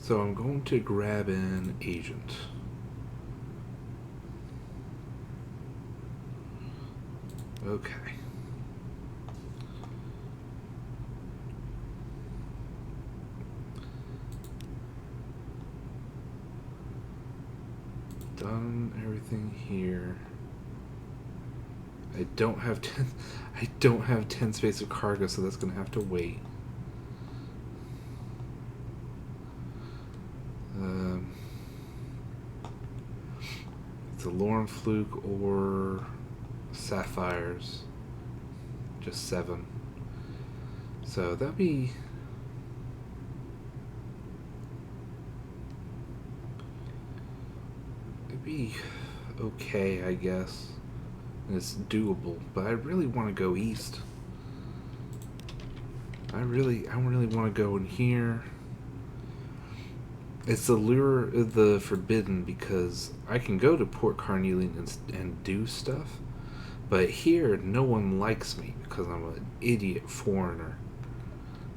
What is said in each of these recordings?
So I'm going to grab an agent. Okay. Done everything here. I don't have 10 I don't have 10 space of cargo, so that's gonna have to wait. It's a Lauren Fluke or Sapphires. Just 7. So that'd be okay, I guess. And it's doable, but I really want to go east. I really want to go in here. It's the lure of the forbidden because I can go to Port Carnelian and do stuff, but here no one likes me because I'm an idiot foreigner.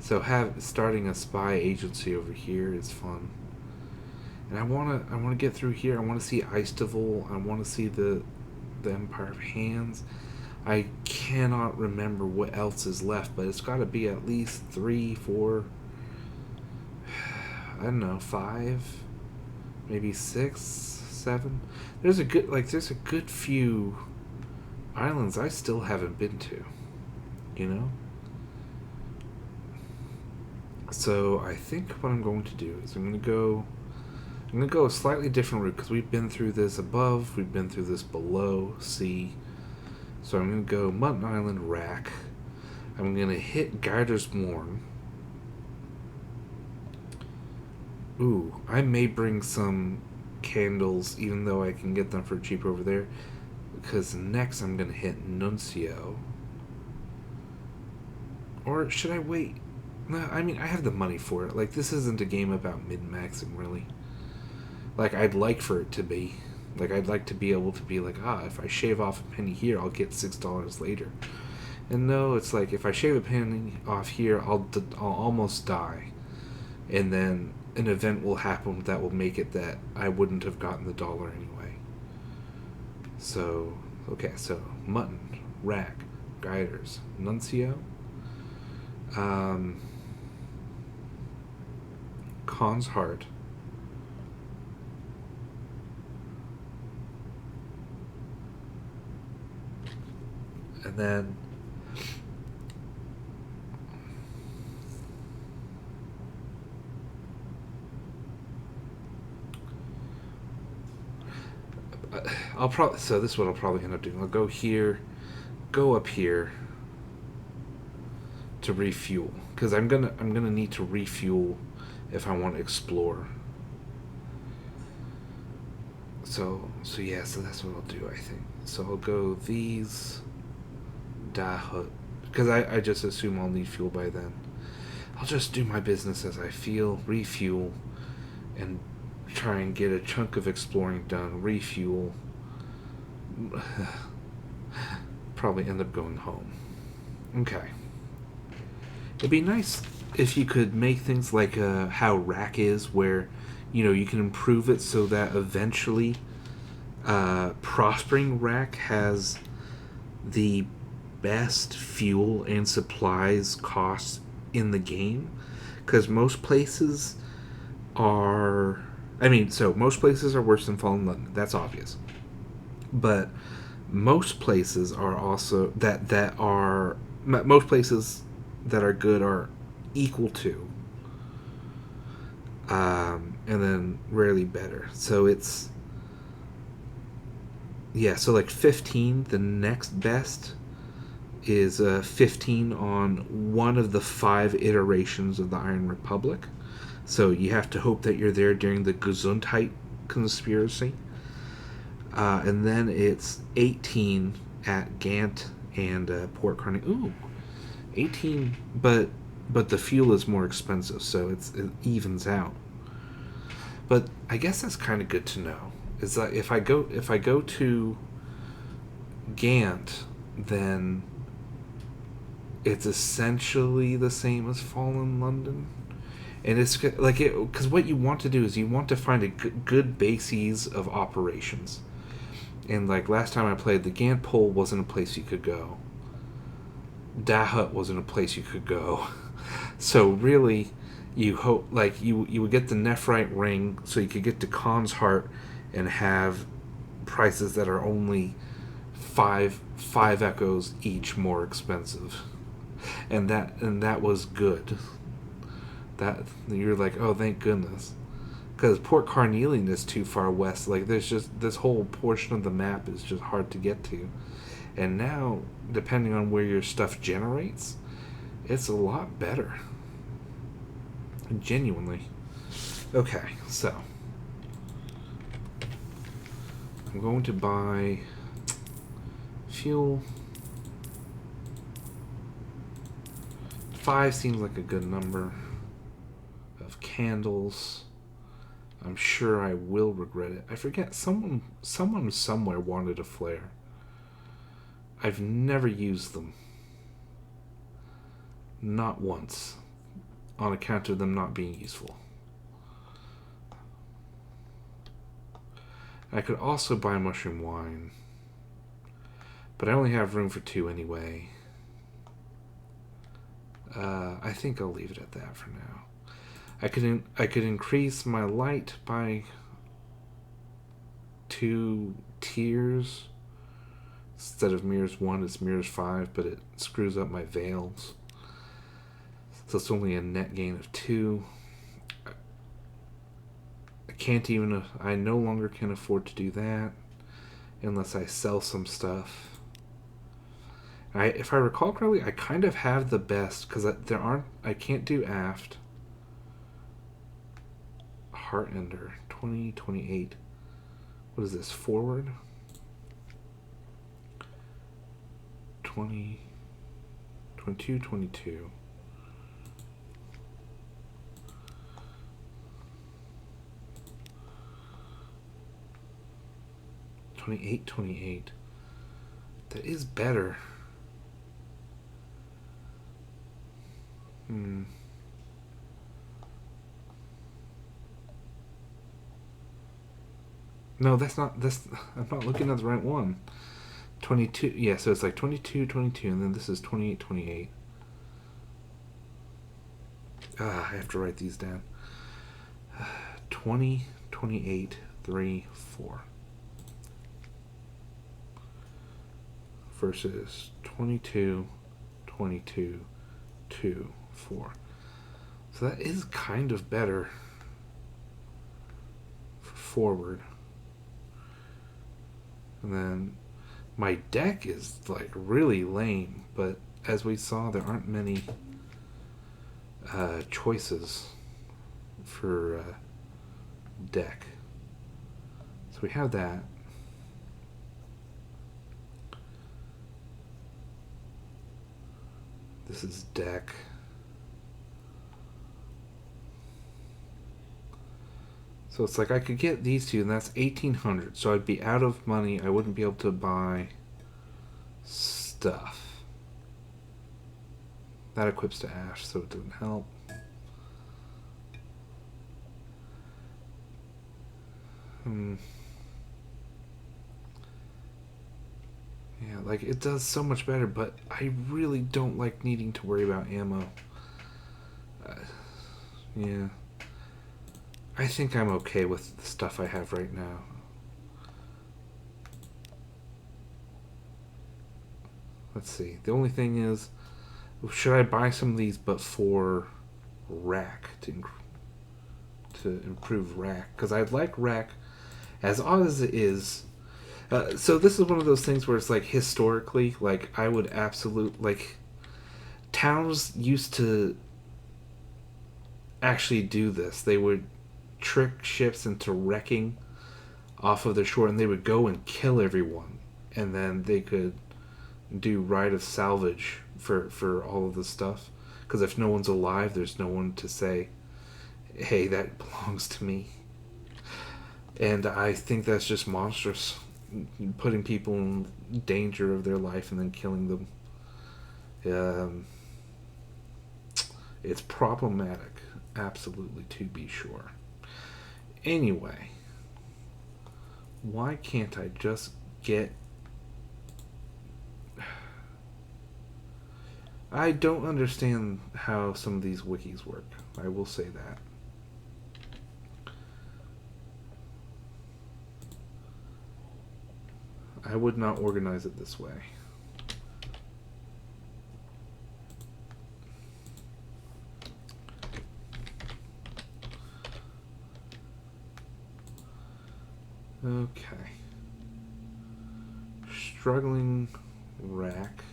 So starting a spy agency over here is fun. And I wanna get through here. I wanna see Eisteval. I wanna see the Empire of Hands. I cannot remember what else is left, but it's got to be at least 3, 4. I don't know, 5, maybe 6, 7. There's a good few islands I still haven't been to. You know. So I think what I'm going to do is I'm gonna go a slightly different route because we've been through this above, we've been through this below sea. So I'm gonna go Mutton Island, Wrack. I'm gonna hit Guider's Mourn. Ooh, I may bring some candles, even though I can get them for cheap over there. Because next I'm gonna hit Nuncio. Or should I wait? No, I mean I have the money for it. Like this isn't a game about min-maxing, really. Like I'd like for it to be. Like I'd like to be able to be like, if I shave off a penny here, I'll get $6 later. And no, it's like if I shave a penny off here, I'll almost die, and then an event will happen that will make it that I wouldn't have gotten the dollar anyway. So okay, so Mutton, Wrack, Guiders, Nuncio, Khan's Heart. And then I'll probably so this is what I'll probably end up doing. I'll go here, go up here to refuel because I'm gonna need to refuel if I want to explore. So yeah, so that's what I'll do. I think so. I'll go these Dahut because I just assume I'll need fuel by then. I'll just do my business as I feel, refuel, and try and get a chunk of exploring done, refuel. Probably end up going home. Okay. It'd be nice if you could make things like how Wrack is, where you can improve it so that eventually Prospering Wrack has the best fuel and supplies costs in the game, because most places are most places are worse than Fallen London. That's obvious. But most places are also most places that are good are equal to, and then rarely better. So it's so like 15. The next best is 15 on one of the 5 iterations of the Iron Republic. So you have to hope that you're there during the Gesundheit conspiracy. And then it's 18 at Gant and Port Carney. Ooh, 18, but the fuel is more expensive, so it evens out. But I guess that's kind of good to know. Is that if I go to Gant, then it's essentially the same as Fallen London. And it's like it because what you want to do is you want to find a good bases of operations. And like last time I played, the Gant Pole wasn't a place you could go. Dahut wasn't a place you could go. So really, you hope like you would get the Nephrite ring so you could get to Khan's Heart and have prices that are only five echoes each more expensive, and that was good. That you're like, oh, thank goodness, because Port Carnelian is too far west. Like there's just this whole portion of the map is just hard to get to, and now depending on where your stuff generates, it's a lot better. Genuinely. Okay, so I'm going to buy fuel. 5 seems like a good number. Of candles. I'm sure I will regret it. I forget, someone somewhere wanted a flare. I've never used them. Not once. On account of them not being useful. I could also buy mushroom wine. But I only have room for 2 anyway. I think I'll leave it at that for now. I could increase my light by 2 tiers. Instead of mirrors 1, it's mirrors 5, but it screws up my veils. So it's only a net gain of 2. I no longer can afford to do that unless I sell some stuff. If I recall correctly, I kind of have the best because I can't do aft. Heart Ender 2028. What is this? Forward 20 22 22. That is better. No, that's not. I'm not looking at the right one. 22. Yeah, so it's like 22, 22, and then this is 28, 28. I have to write these down. 20, 28, 3, 4. Versus 22, 22, 2, 4. So that is kind of better for forward. And then my deck is like really lame, but as we saw, there aren't many choices for deck. So we have that. This is deck. So it's like I could get these 2, and that's 1,800. So I'd be out of money. I wouldn't be able to buy stuff. That equips to Ash, so it doesn't help. Yeah, like it does so much better, but I really don't like needing to worry about ammo. Yeah. I think I'm okay with the stuff I have right now. Let's see. The only thing is, should I buy some of these but for Wrack to improve Wrack? Because I'd like Wrack, as odd as it is. So this is one of those things where it's like historically, like I would like towns used to actually do this. They would trick ships into wrecking off of their shore, and they would go and kill everyone, and then they could do right of salvage for all of this stuff, because if no one's alive, there's no one to say, hey, that belongs to me. And I think that's just monstrous, putting people in danger of their life and then killing them. It's problematic. Absolutely, to be sure. Anyway, why can't I just get... I don't understand how some of these wikis work. I will say that. I would not organize it this way. Okay. Struggling Wrack.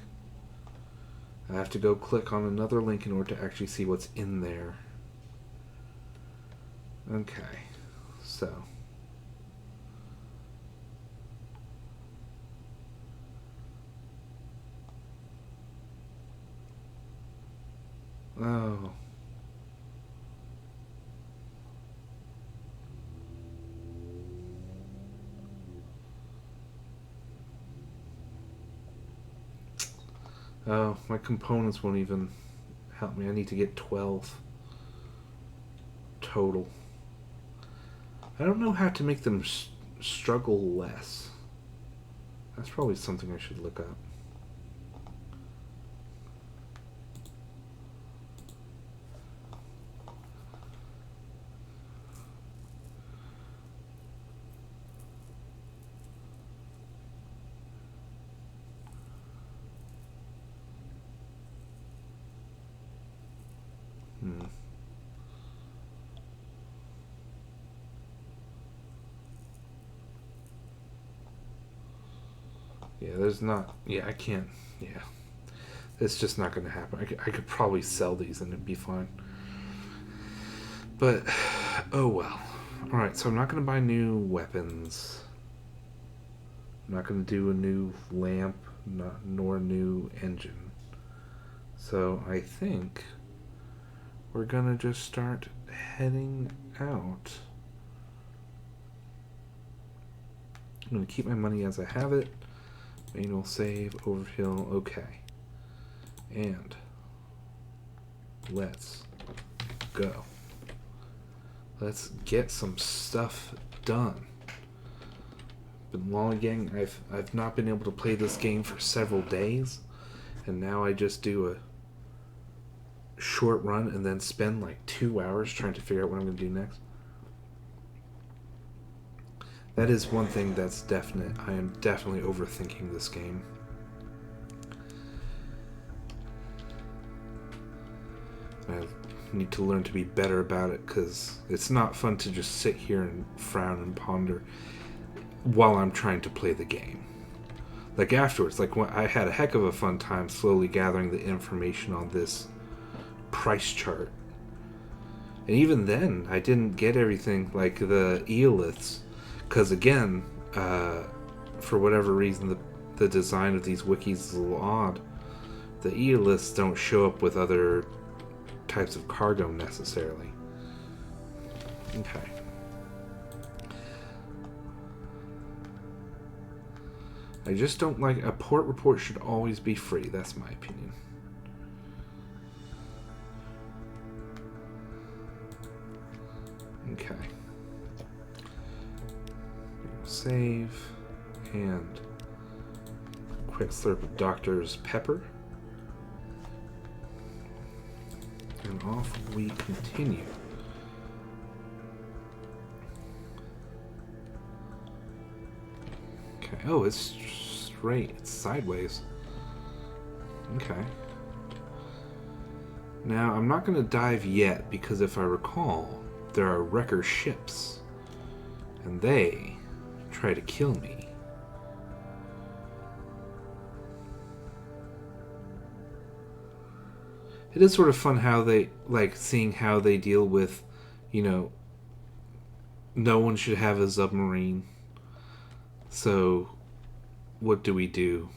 I have to go click on another link in order to actually see what's in there. Okay. So. Oh. Oh, my components won't even help me. I need to get 12 total. I don't know how to make them struggle less. That's probably something I should look up. Yeah, there's not... Yeah, I can't... Yeah. It's just not going to happen. I could probably sell these and it'd be fine. But, oh well. Alright, so I'm not going to buy new weapons. I'm not going to do a new lamp, nor a new engine. So I think we're going to just start heading out. I'm going to keep my money as I have it. Manual save, overkill, okay. And let's go. Let's get some stuff done. Been lollygagging. I've not been able to play this game for several days, and now I just do a short run and then spend like 2 hours trying to figure out what I'm going to do next. That is one thing that's definite. I am definitely overthinking this game. I need to learn to be better about it, because it's not fun to just sit here and frown and ponder while I'm trying to play the game. Like afterwards, like when I had a heck of a fun time slowly gathering the information on this price chart. And even then, I didn't get everything, like the eoliths. Because again, for whatever reason, the design of these wikis is a little odd. The eoliths don't show up with other types of cargo necessarily. Okay. I just don't like... A port report should always be free. That's my opinion. Okay. Save. And quick slurp of Doctor's Pepper. And off we continue. Okay. Oh, it's straight. It's sideways. Okay. Now, I'm not going to dive yet, because if I recall, there are wrecker ships. And they try to kill me. It is sort of fun how they, like, seeing how they deal with, you know, no one should have a submarine. So, what do we do?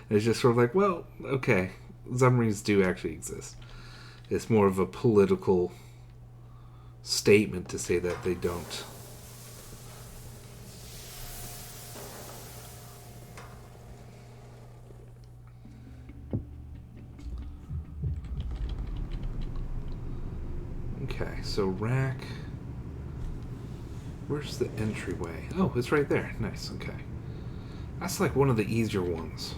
It's just sort of like, well, okay, submarines do actually exist. It's more of a political statement to say that they don't. Okay, so Wrack. Where's the entryway? Oh, it's right there. Nice, okay. That's like one of the easier ones.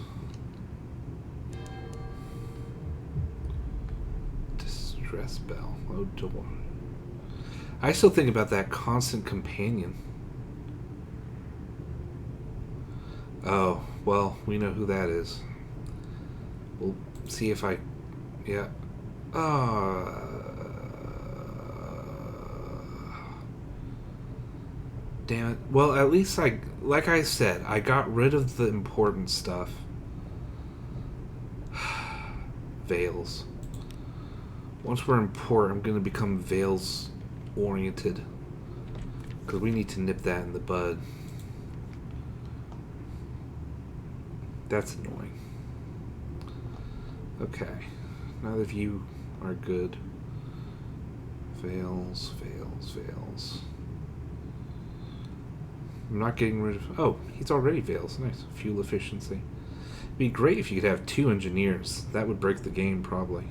Distress bell. Oh, door. I still think about that constant companion. Oh, well, we know who that is. We'll see if I... Yeah. Damn it. Well, at least like I said, I got rid of the important stuff. Veils. Once we're in port, I'm going to become Veils oriented. Because we need to nip that in the bud. That's annoying. Okay. Now that you are good. Veils, veils, veils. I'm not getting rid of... Oh, he's already Veils. Nice. Fuel efficiency. It'd be great if you could have 2 engineers. That would break the game, probably.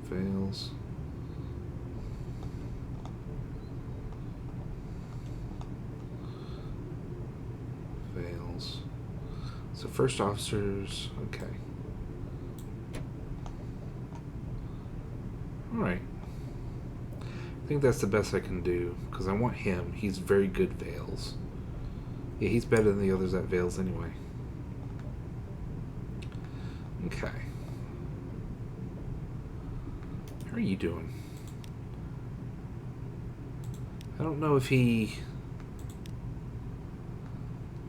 Veils. Veils. So first officers... Okay. Alright. I think that's the best I can do, because I want him. He's very good Veils. Yeah, he's better than the others at Veils anyway. Okay. How are you doing? I don't know if he...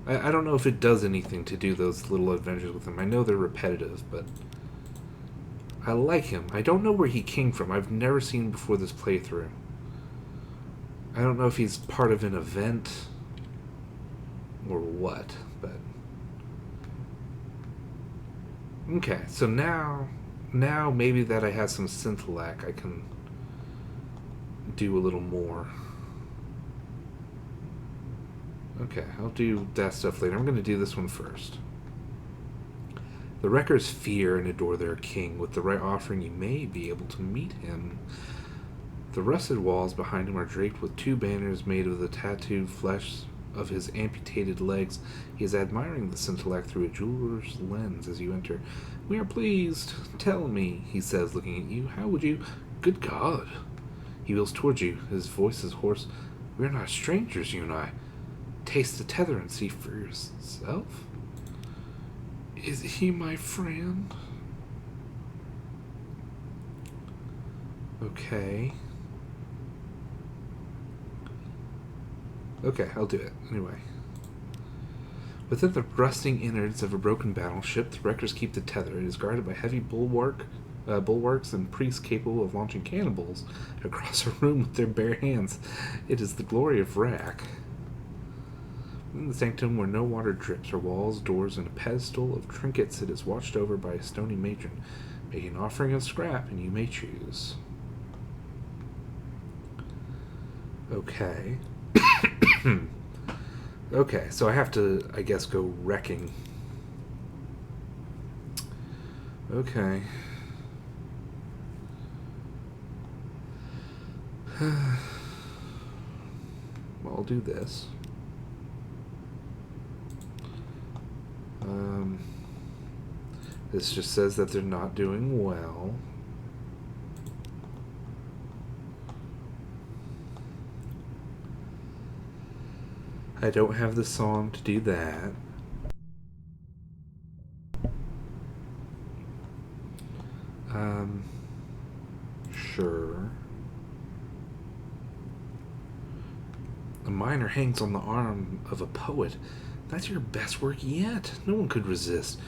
I don't know if it does anything to do those little adventures with him. I know they're repetitive, but... I like him. I don't know where he came from. I've never seen him before this playthrough. I don't know if he's part of an event or what, but... Okay, so now maybe that I have some Synthelac, I can do a little more. Okay, I'll do that stuff later. I'm going to do this one first. The Wreckers fear and adore their king. With the right offering, you may be able to meet him. The rusted walls behind him are draped with 2 banners made of the tattooed flesh of his amputated legs. He is admiring the Synthelac through a jeweler's lens as you enter. We are pleased. Tell me, he says, looking at you. How would you... Good God. He wheels towards you. His voice is hoarse. We are not strangers, you and I. Taste the tether and see for yourself. Is he my friend? Okay. Okay, I'll do it. Anyway. Within the rusting innards of a broken battleship, the wreckers keep the tether. It is guarded by heavy bulwarks and priests capable of launching cannonballs across a room with their bare hands. It is the glory of Wrack. In the sanctum where no water drips are walls, doors, and a pedestal of trinkets, it is watched over by a stony matron. Make an offering of scrap, and you may choose. Okay. Okay, so I have to, I guess, go wrecking. Okay. Well, I'll do this. This just says that they're not doing well. I don't have the song to do that. Sure. A miner hangs on the arm of a poet. That's your best work yet. No one could resist.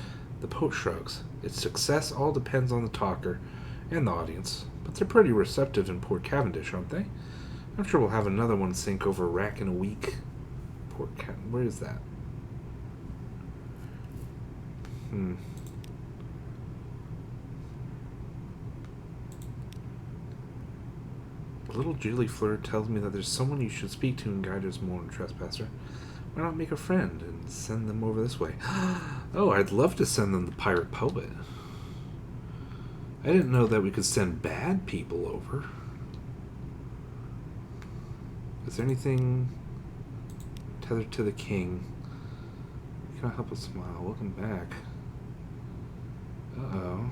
The poet shrugs. Its success all depends on the talker and the audience. But they're pretty receptive in Port Cavendish, aren't they? I'm sure we'll have another one sink over Wrack in a week. Port Cavendish. Where is that? Little Julie Fleur tells me that there's someone you should speak to in Guiders Mourn, Trespasser. Why not make a friend and send them over this way? Oh, I'd love to send them the Pirate Poet. I didn't know that we could send bad people over. Is there anything tethered to the king? Can I help us smile? Welcome back. Uh-oh.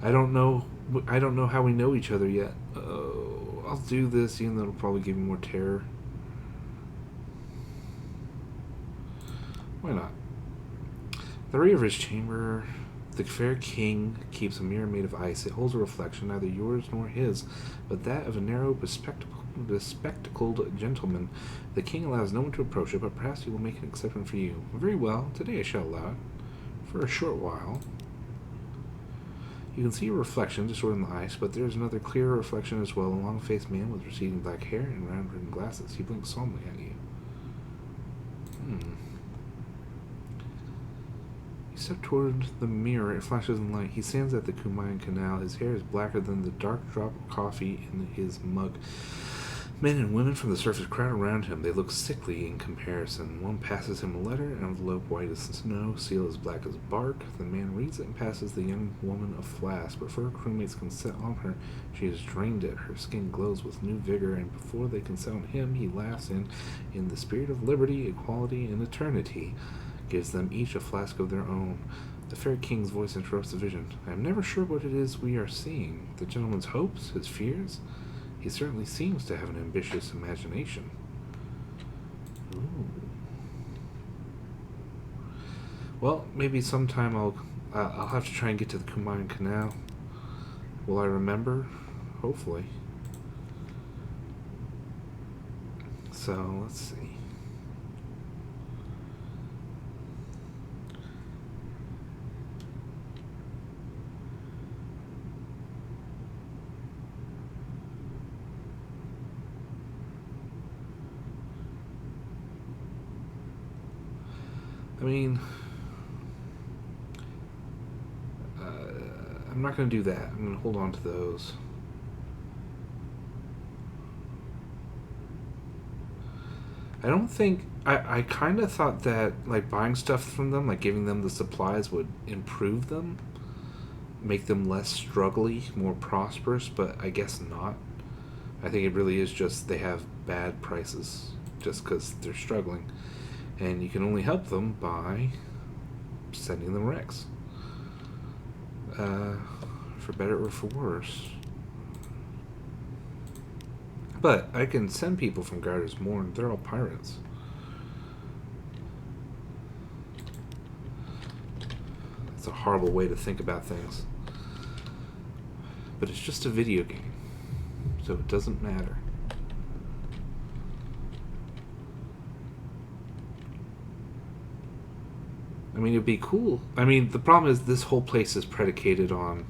I don't know how we know each other yet. Oh, I'll do this even though it'll probably give me more terror. Why not? The rear of his chamber, the fair king keeps a mirror made of ice. It holds a reflection, neither yours nor his, but that of a narrow, bespectacled gentleman. The king allows no one to approach it, but perhaps he will make an exception for you. Very well, today I shall allow it. For a short while. You can see a reflection distorted in the ice, but there is another clearer reflection as well, a long-faced man with receding black hair and round-rimmed glasses. He blinks solemnly at you. You step toward the mirror. It flashes in light. He stands at the Kumayan Canal. His hair is blacker than the dark drop of coffee in his mug. Men and women from the surface crowd around him. They look sickly in comparison. One passes him a letter, an envelope white as snow, seal as black as bark. The man reads it and passes the young woman a flask. Before her crewmates can set on her, she has drained it. Her skin glows with new vigor, and before they can set on him, he laughs in the spirit of liberty, equality, and eternity, gives them each a flask of their own. The fair king's voice interrupts the vision. I am never sure what it is we are seeing. The gentleman's hopes, his fears? He certainly seems to have an ambitious imagination. Ooh. Well, maybe sometime I'll have to try and get to the Kumayan Canal. Will I remember? Hopefully. So, let's see. I mean, I'm not going to do that. I'm going to hold on to those. I don't think... I kind of thought that, like, buying stuff from them, like, giving them the supplies would improve them. Make them less struggly, more prosperous, but I guess not. I think it really is just they have bad prices just because they're struggling. And you can only help them by sending them wrecks. For better or for worse. But I can send people from Garter's Morn. They're all pirates. That's a horrible way to think about things. But it's just a video game. So it doesn't matter. I mean, it'd be cool. I mean, the problem is this whole place is predicated on...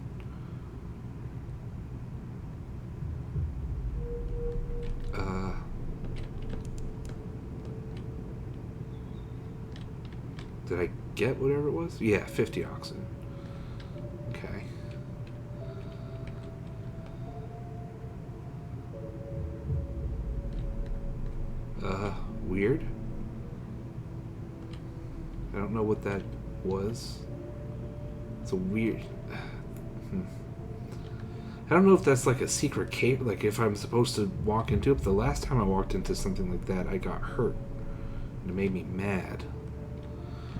did I get whatever it was? Yeah, 50 oxygen. Okay. Weird. I don't know what that was. It's a weird... I don't know if that's like a secret cave, like if I'm supposed to walk into it, but the last time I walked into something like that, I got hurt. And it made me mad.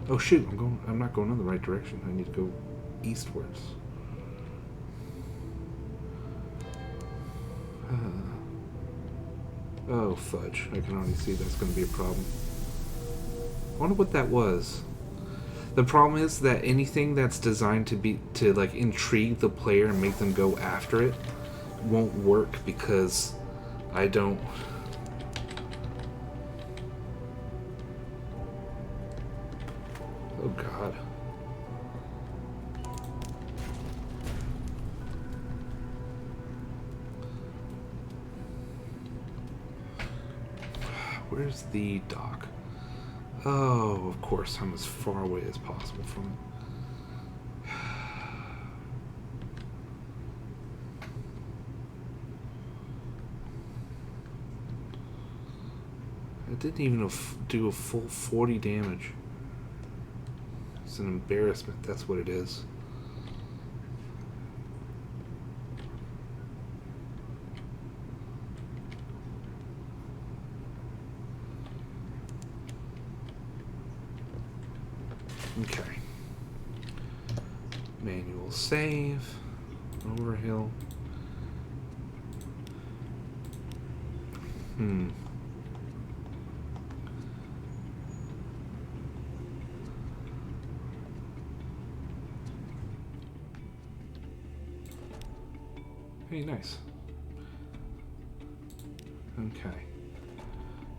Oh shoot, I'm not going in the right direction. I need to go eastwards. Oh fudge, I can already see that's going to be a problem. I wonder what that was. The problem is that anything that's designed to like intrigue the player and make them go after it won't work because I don't... Oh god. Where's the dock? Oh, of course, I'm as far away as possible from it. It didn't even do a full 40 damage. It's an embarrassment, that's what it is. Okay. Manual save. Overhill. Hey, nice. Okay.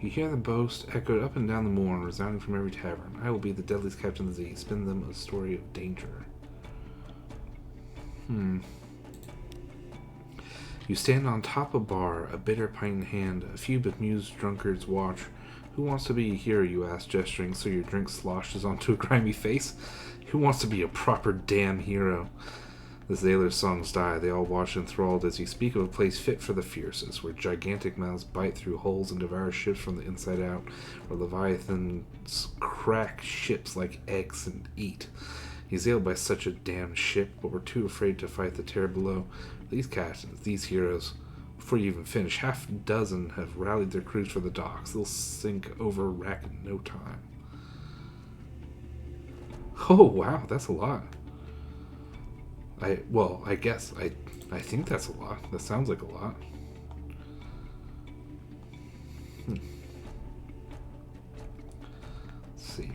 You hear the boast echoed up and down the moor, resounding from every tavern. I will be the deadliest captain of the sea. Spin them a story of danger. You stand on top of a bar, a bitter pint in hand. A few bemused drunkards watch. Who wants to be a hero, you ask, gesturing so your drink sloshes onto a grimy face? Who wants to be a proper damn hero? The sailors' songs die. They all watch enthralled as you speak of a place fit for the fiercest, where gigantic mouths bite through holes and devour ships from the inside out, where leviathans crack ships like eggs and eat. You sailed by such a damned ship, but were too afraid to fight the terror below. These captains, these heroes, before you even finish, half a dozen have rallied their crews for the docks. They'll sink over Wrack in no time. Oh, wow, that's a lot. I think that's a lot. That sounds like a lot. Let's see.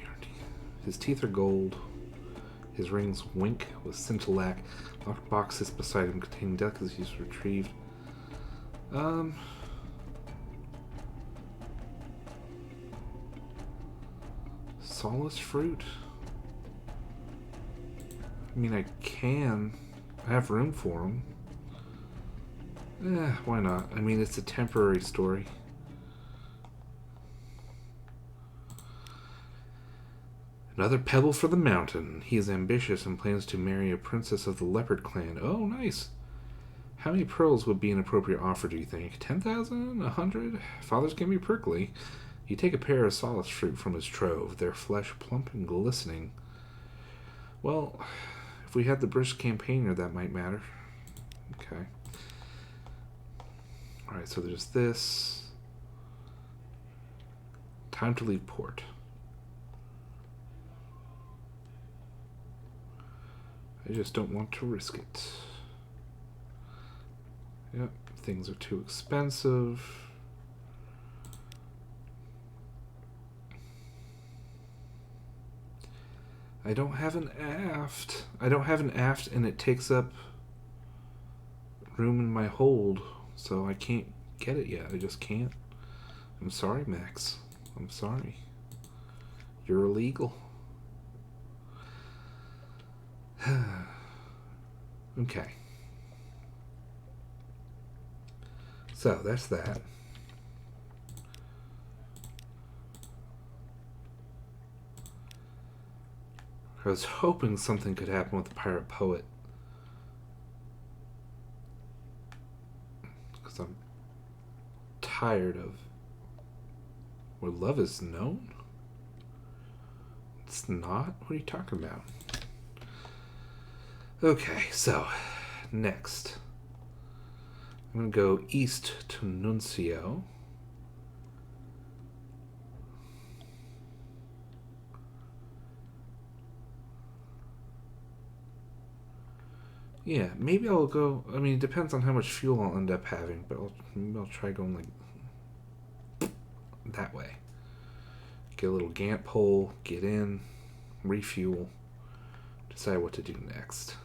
His teeth are gold. His rings wink with scintillac. Locked boxes beside him containing delicacies retrieved. Solace fruit? I mean, I have room for them. Why not? I mean, it's a temporary story. Another pebble for the mountain. He is ambitious and plans to marry a princess of the leopard clan. Oh, nice. How many pearls would be an appropriate offer, do you think? 10,000? 100? Fathers can be prickly. You take a pair of solace fruit from his trove, their flesh plump and glistening. Well, if we had the brisk campaigner, that might matter. Okay. Alright, so there's this. Time to leave port. I just don't want to risk it. Yep, things are too expensive. I don't have an aft. And it takes up room in my hold, so I can't get it yet. I just can't. I'm sorry, Max. I'm sorry. You're illegal. Okay. So, that's that. I was hoping something could happen with the pirate poet. Because I'm tired of where love is known. It's not? What are you talking about? Okay, so next I'm going to go east to Nuncio. Yeah, maybe I'll go. I mean, it depends on how much fuel I'll end up having, but maybe I'll try going like that way. Get a little Gantt pole, get in, refuel, decide what to do next.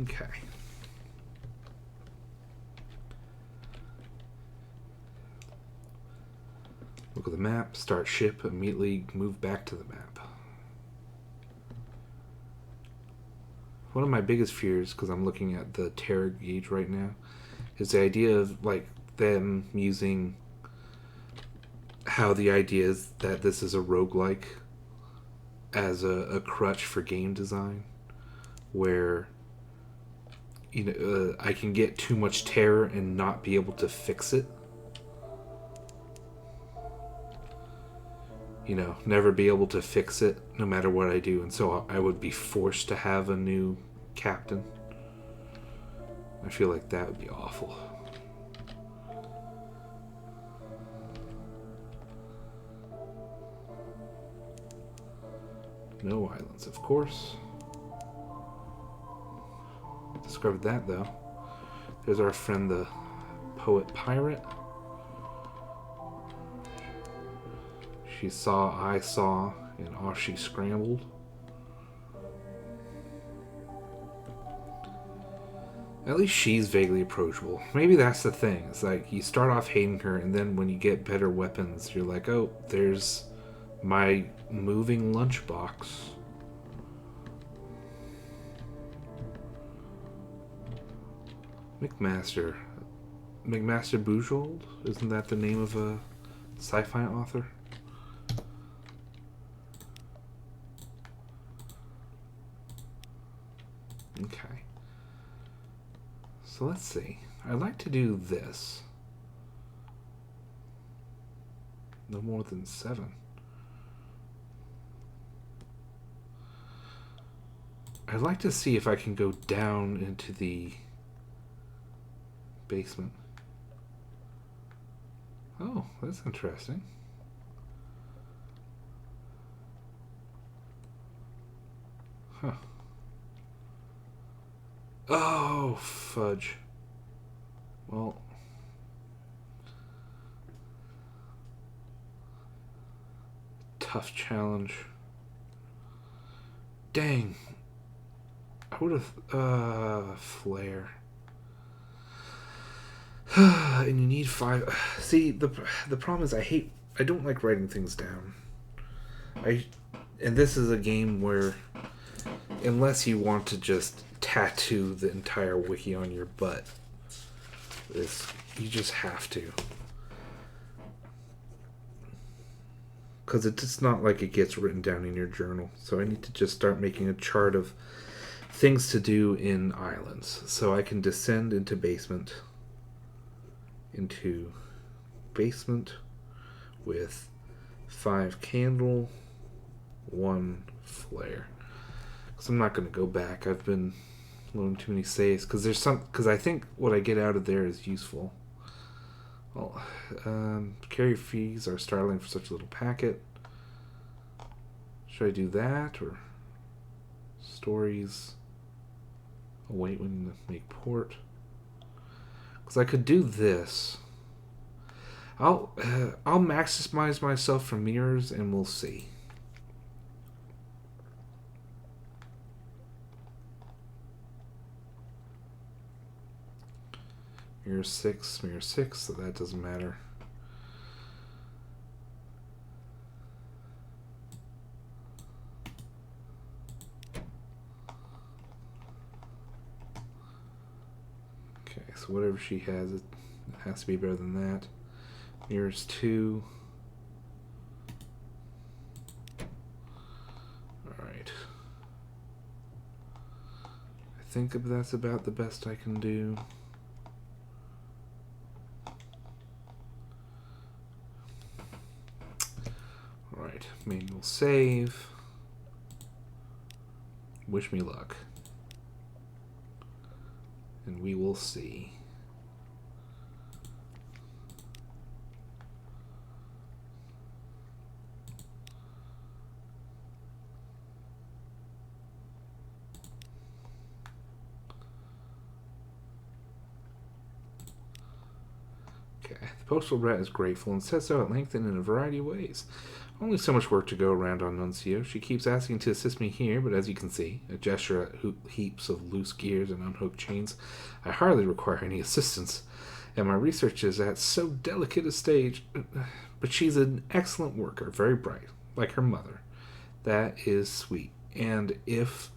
Okay. Look at the map, start ship, immediately move back to the map. One of my biggest fears, because I'm looking at the terror gauge right now, is the idea of like them using how the idea is that this is a roguelike as a crutch for game design, where I can get too much terror and not be able to fix it. Never be able to fix it no matter what I do, and so I would be forced to have a new captain. I feel like that would be awful. No islands, of course. Discovered that, though. There's our friend, the poet pirate. She saw, I saw, and off she scrambled. At least she's vaguely approachable. Maybe that's the thing. It's like you start off hating her, and then when you get better weapons, you're like, oh, there's my moving lunchbox. McMaster Bujold? Isn't that the name of a sci-fi author? Okay. So let's see. I'd like to do this. No more than 7. I'd like to see if I can go down into the basement. Oh, that's interesting. Huh. Oh, fudge. Well, tough challenge. Dang. I would have, flare. And you need 5. See, the problem is I don't like writing things down. And this is a game where, unless you want to just tattoo the entire wiki on your butt, you just have to. Because it's just not like it gets written down in your journal. So I need to just start making a chart of things to do in islands. So I can descend into basement with 5 candle, 1 flare. Because I'm not going to go back. I've been loading too many saves. Because I think what I get out of there is useful. Well, carrier fees are startling for such a little packet. Should I do that, or stories await when you make port? Because I could do this. I'll maximize myself for mirrors, and we'll see. Mirror 6, so that doesn't matter. Okay, so whatever she has, it has to be better than that. Mirrors 2. Alright. I think that's about the best I can do. Alright, manual save. Wish me luck. And we will see. Okay, the postal rat is grateful and says so at length and in a variety of ways. Only so much work to go around on Nuncio. She keeps asking to assist me here, but as you can see, a gesture at heaps of loose gears and unhooked chains, I hardly require any assistance, and my research is at so delicate a stage. But she's an excellent worker, very bright, like her mother. That is sweet. And if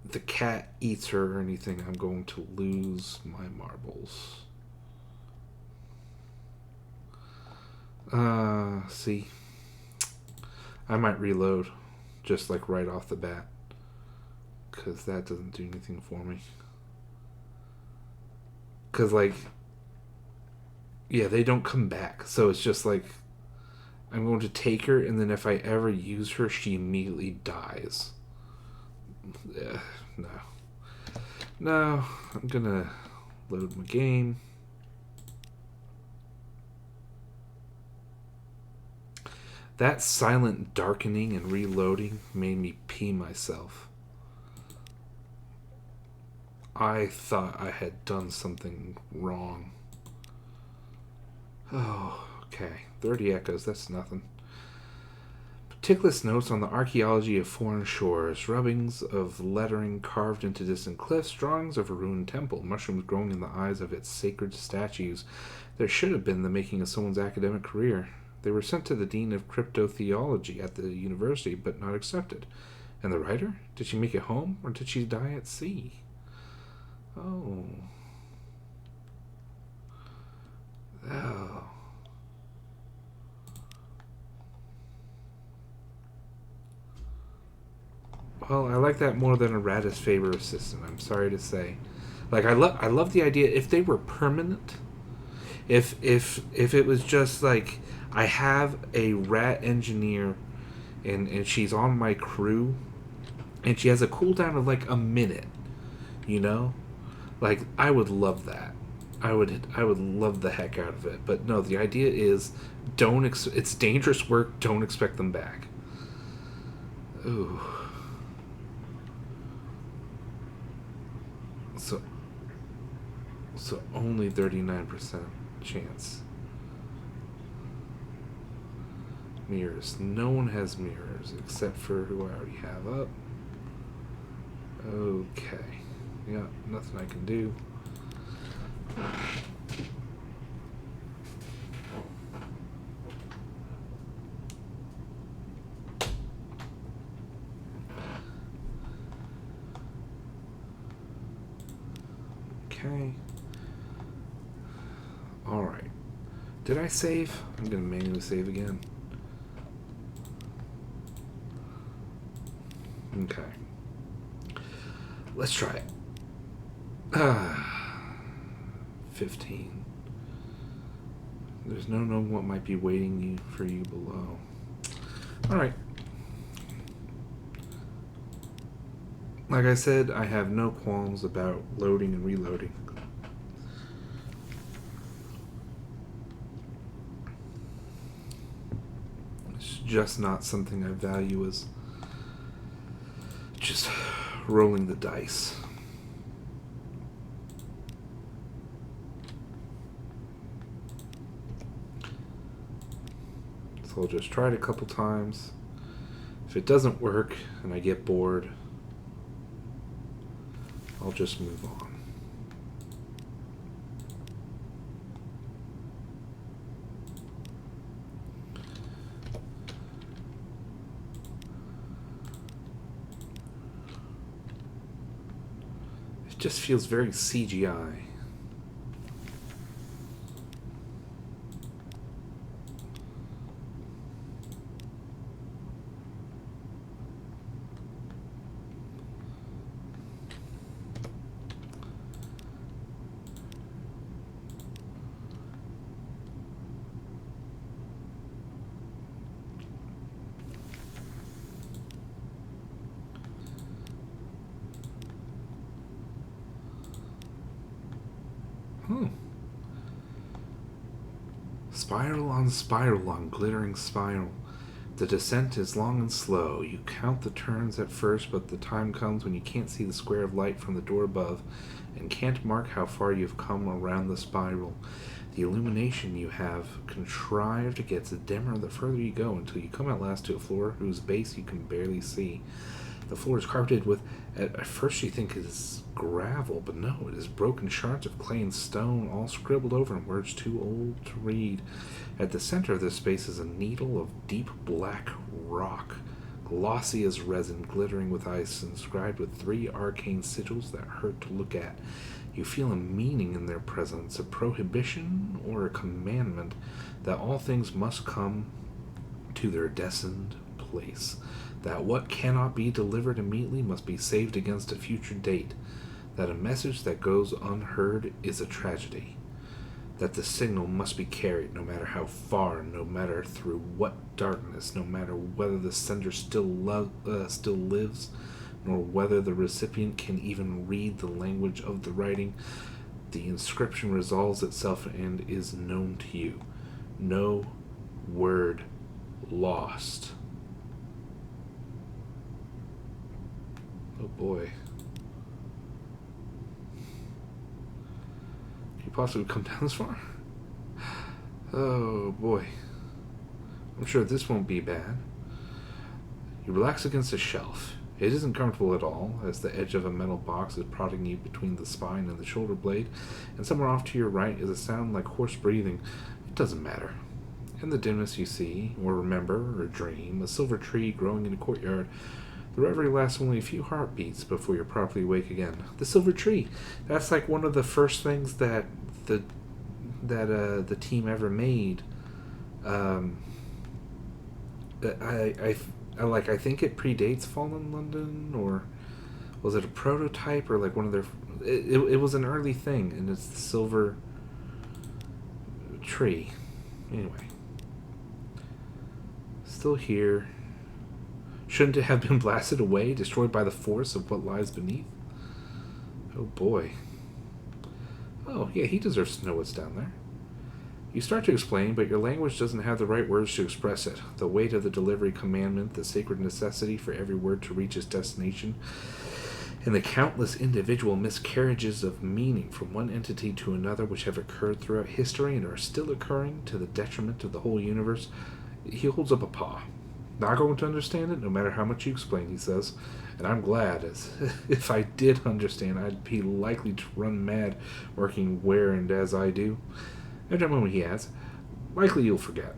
the cat eats her or anything, I'm going to lose my marbles. See, I might reload just like right off the bat, because that doesn't do anything for me. Because, like, yeah, they don't come back. So it's just like, I'm going to take her, and then if I ever use her, she immediately dies. No. No, I'm gonna load my game. That silent darkening and reloading made me pee myself. I thought I had done something wrong. Oh, okay. 30 echoes, that's nothing. Meticulous notes on the archaeology of foreign shores, rubbings of lettering carved into distant cliffs, drawings of a ruined temple, mushrooms growing in the eyes of its sacred statues. There should have been the making of someone's academic career. They were sent to the dean of cryptotheology at the university, but not accepted. And the writer? Did she make it home, or did she die at sea? Oh. Oh. Well, I like that more than a Radis favor assistant, I'm sorry to say. Like, I love the idea if they were permanent. If it was just like, I have a rat engineer and she's on my crew and she has a cooldown of like a minute, you know? Like, I would love that. I would love the heck out of it. But no, the idea is it's dangerous work, don't expect them back. Ooh. So only 39% chance. Mirrors. No one has mirrors except for who I already have up. Okay. Yeah, nothing I can do. Okay. Alright. Did I save? I'm going to manually save again. Okay. Let's try it. 15. There's no knowing what might be waiting for you below. Alright. Like I said, I have no qualms about loading and reloading. It's just not something I value as just rolling the dice. So I'll just try it a couple times. If it doesn't work and I get bored, I'll just move on. It just feels very CGI. Spiral on glittering spiral. The descent is long and slow. You count the turns at first, but the time comes when you can't see the square of light from the door above and can't mark how far you've come around the spiral. The illumination you have contrived gets dimmer the further you go until you come at last to a floor whose base you can barely see. The floor is carpeted with, at first you think it is gravel, but no, it is broken shards of clay and stone, all scribbled over in words too old to read. At the center of this space is a needle of deep black rock, glossy as resin, glittering with ice, inscribed with 3 arcane sigils that hurt to look at. You feel a meaning in their presence, a prohibition or a commandment that all things must come to their destined place, that what cannot be delivered immediately must be saved against a future date. that a message that goes unheard is a tragedy, that the signal must be carried no matter how far, no matter through what darkness, no matter whether the sender still lives, nor whether the recipient can even read the language of the writing. The inscription resolves itself and is known to you. No word lost. Oh boy. Can you possibly come down this far? Oh boy. I'm sure this won't be bad. You relax against a shelf. It isn't comfortable at all, as the edge of a metal box is prodding you between the spine and the shoulder blade, and somewhere off to your right is a sound like hoarse breathing. It doesn't matter. In the dimness you see, or remember, or dream, a silver tree growing in a courtyard. The reverie lasts only a few heartbeats before you're properly awake again. The silver tree. That's like one of the first things that the team ever made. I think it predates Fallen London, or was it a prototype, or like one of their... It was an early thing, and it's the silver tree. Anyway. Still here. Shouldn't it have been blasted away, destroyed by the force of what lies beneath? Oh boy. Oh, yeah, he deserves to know what's down there. You start to explain, but your language doesn't have the right words to express it. The weight of the delivery commandment, the sacred necessity for every word to reach its destination, and the countless individual miscarriages of meaning from one entity to another which have occurred throughout history and are still occurring to the detriment of the whole universe. He holds up a paw. Not going to understand it, no matter how much you explain, he says. And I'm glad, as if I did understand, I'd be likely to run mad working where and as I do. After a moment he adds, likely you'll forget.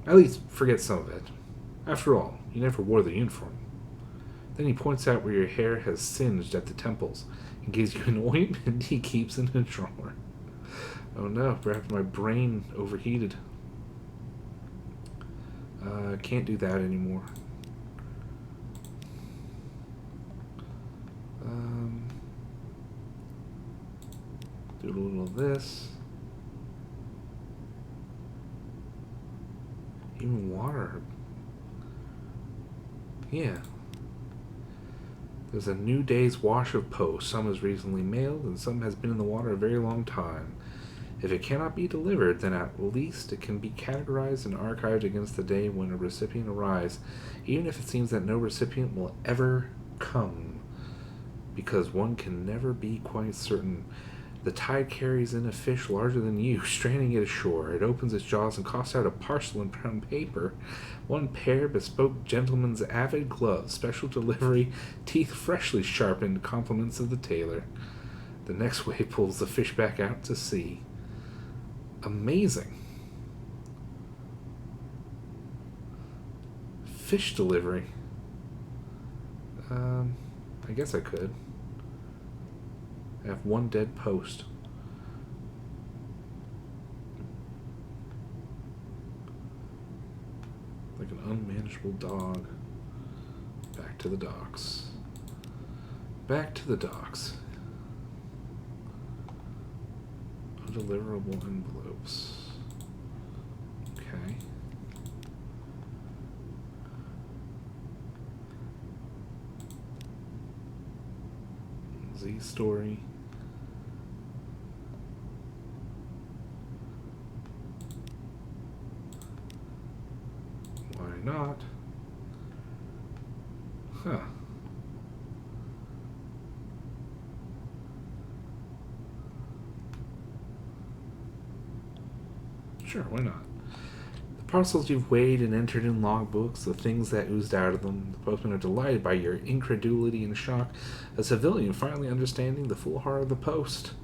At least forget some of it. After all, you never wore the uniform. Then he points out where your hair has singed at the temples and gives you an ointment he keeps in a drawer. Oh no, perhaps my brain overheated. Can't do that anymore. Do a little of this. Even water. Yeah. There's a new day's wash of post. Some is recently mailed, and some has been in the water a very long time. If it cannot be delivered, then at least it can be categorized and archived against the day when a recipient arrives, even if it seems that no recipient will ever come, because one can never be quite certain. The tide carries in a fish larger than you, stranding it ashore. It opens its jaws and coughs out a parcel in brown paper. One pair bespoke gentleman's avid gloves, special delivery, teeth freshly sharpened, compliments of the tailor. The next wave pulls the fish back out to sea. Amazing. Fish delivery. I guess I could. I have one dead post. Like an unmanageable dog. Back to the docks. Back to the docks. Undeliverable envelopes. Okay. Z story. Why not? Huh. Sure, why not? The parcels you've weighed and entered in logbooks, the things that oozed out of them, the postmen are delighted by your incredulity and shock, a civilian finally understanding the full horror of the post.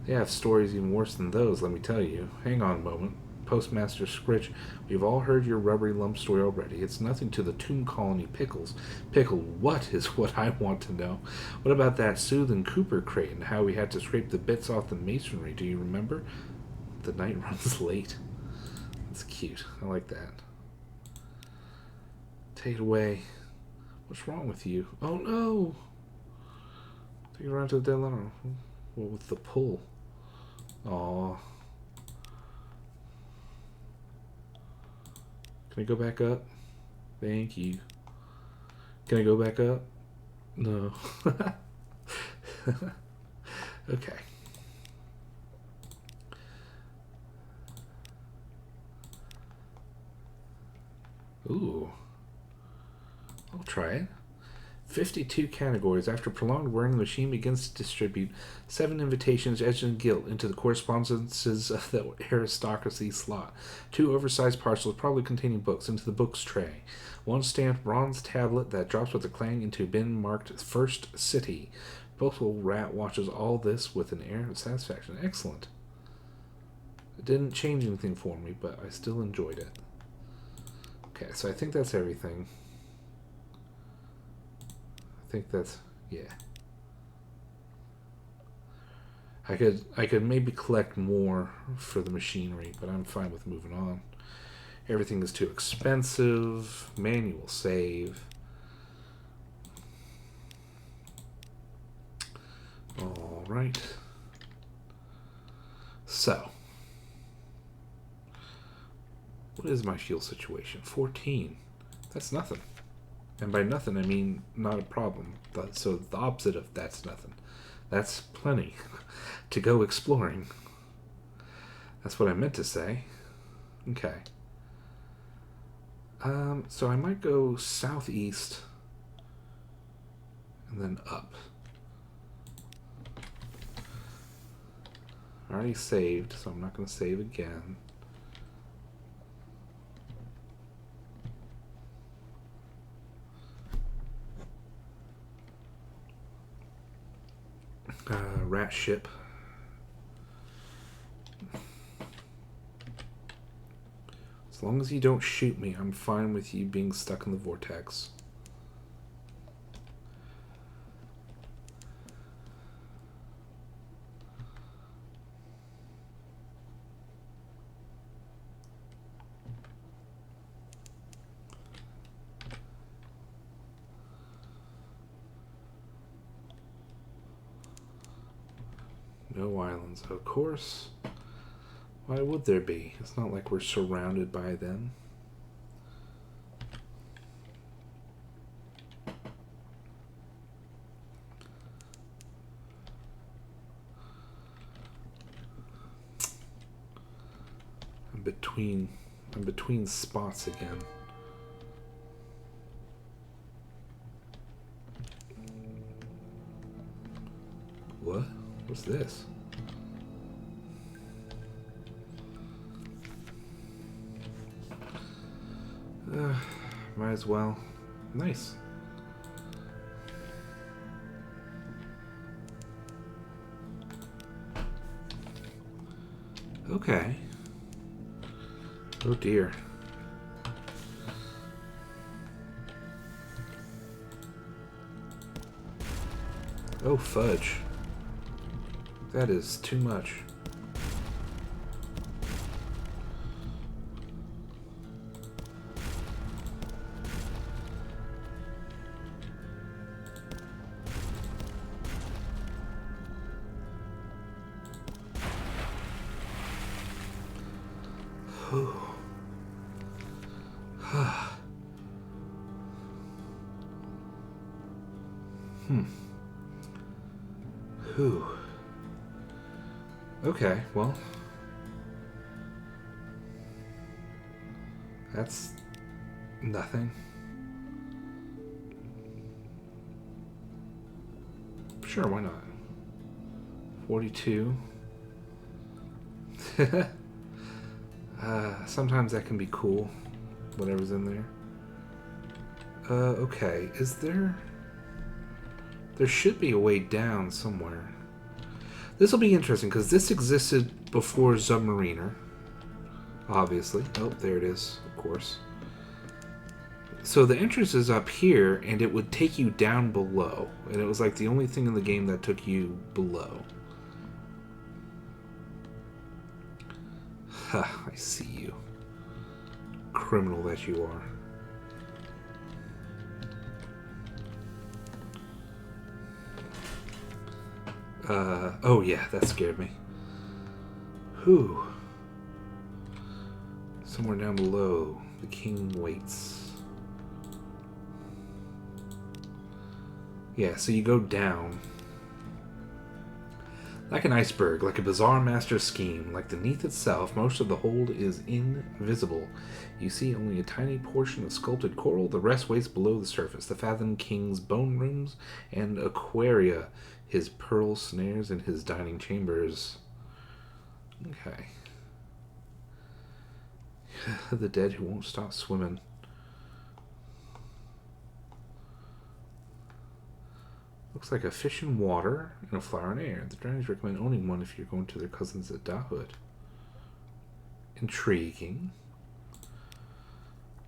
They have stories even worse than those, let me tell you. Hang on a moment. Postmaster Scritch, we've all heard your rubbery lump story already. It's nothing to the tomb colony pickles. Pickle what is what I want to know. What about that Sooth and Cooper crate and how we had to scrape the bits off the masonry? Do you remember? The night runs late. That's cute. I like that. Take it away. What's wrong with you? Oh no! If you run to the deadline, well, with the pull. Aw. Can I go back up? Thank you. Can I go back up? No. Okay. Ooh. I'll try it. 52 categories. After prolonged wearing, the machine begins to distribute 7 invitations etched in gilt into the correspondences of the aristocracy slot. 2 oversized parcels, probably containing books, into the books tray. 1 stamped bronze tablet that drops with a clang into a bin marked First City. Bothwell Rat watches all this with an air of satisfaction. Excellent. It didn't change anything for me, but I still enjoyed it. Okay, so I think that's everything. I think that's, yeah. I could maybe collect more for the machinery, but I'm fine with moving on. Everything is too expensive. Manual save. All right. So, what is my fuel situation? 14. That's nothing. And by nothing, I mean not a problem. So the opposite of that's nothing. That's plenty to go exploring. That's what I meant to say. Okay. So I might go southeast and then up. I already saved, so I'm not going to save again. Rat ship. As long as you don't shoot me, I'm fine with you being stuck in the vortex. No islands, of course. Why would there be? It's not like we're surrounded by them. I'm between spots again. What? What's this? Might as well. Nice. Okay. Oh dear. Oh fudge. That is too much. Whew. Okay, well. That's nothing. Sure, why not? 42. Sometimes that can be cool. Whatever's in there. Okay. Is there... There should be a way down somewhere. This will be interesting, because this existed before Submariner. Obviously. Oh, there it is, of course. So the entrance is up here, and it would take you down below. And it was like the only thing in the game that took you below. Ha, I see you. Criminal that you are. Oh yeah, that scared me. Whew. Somewhere down below, the king waits. Yeah, so you go down. Like an iceberg, like a bizarre master scheme, like the Neath itself, most of the hold is invisible. You see only a tiny portion of sculpted coral, the rest waits below the surface. The Fathom King's bone rooms and aquaria, his pearl snares and his dining chambers. Okay. The dead who won't stop swimming. Looks like a fish in water and a flower in air. The Drownies recommend owning one if you're going to their cousins at Dahood. Intriguing.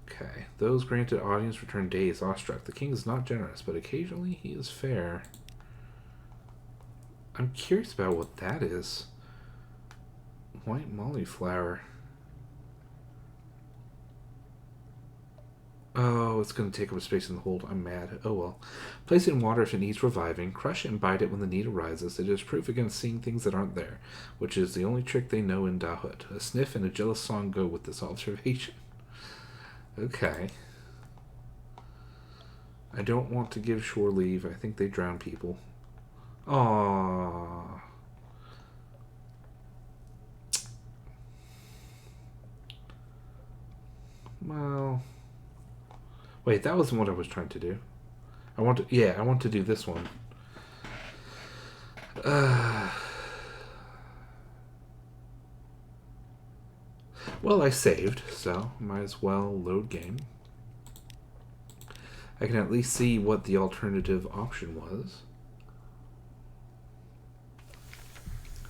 Okay. Those granted audience return dazed, awestruck. The king is not generous, but occasionally he is fair. I'm curious about what that is. White molly flower. Oh, it's going to take up a space in the hold. I'm mad. Oh well. Place it in water if it needs reviving. Crush it and bite it when the need arises. It is proof against seeing things that aren't there, which is the only trick they know in Dahood. A sniff and a jealous song go with this observation. Okay. I don't want to give shore leave. I think they drown people. Aww. Well... Wait, that wasn't what I was trying to do. I want to do this one. Well, I saved, so might as well load game. I can at least see what the alternative option was.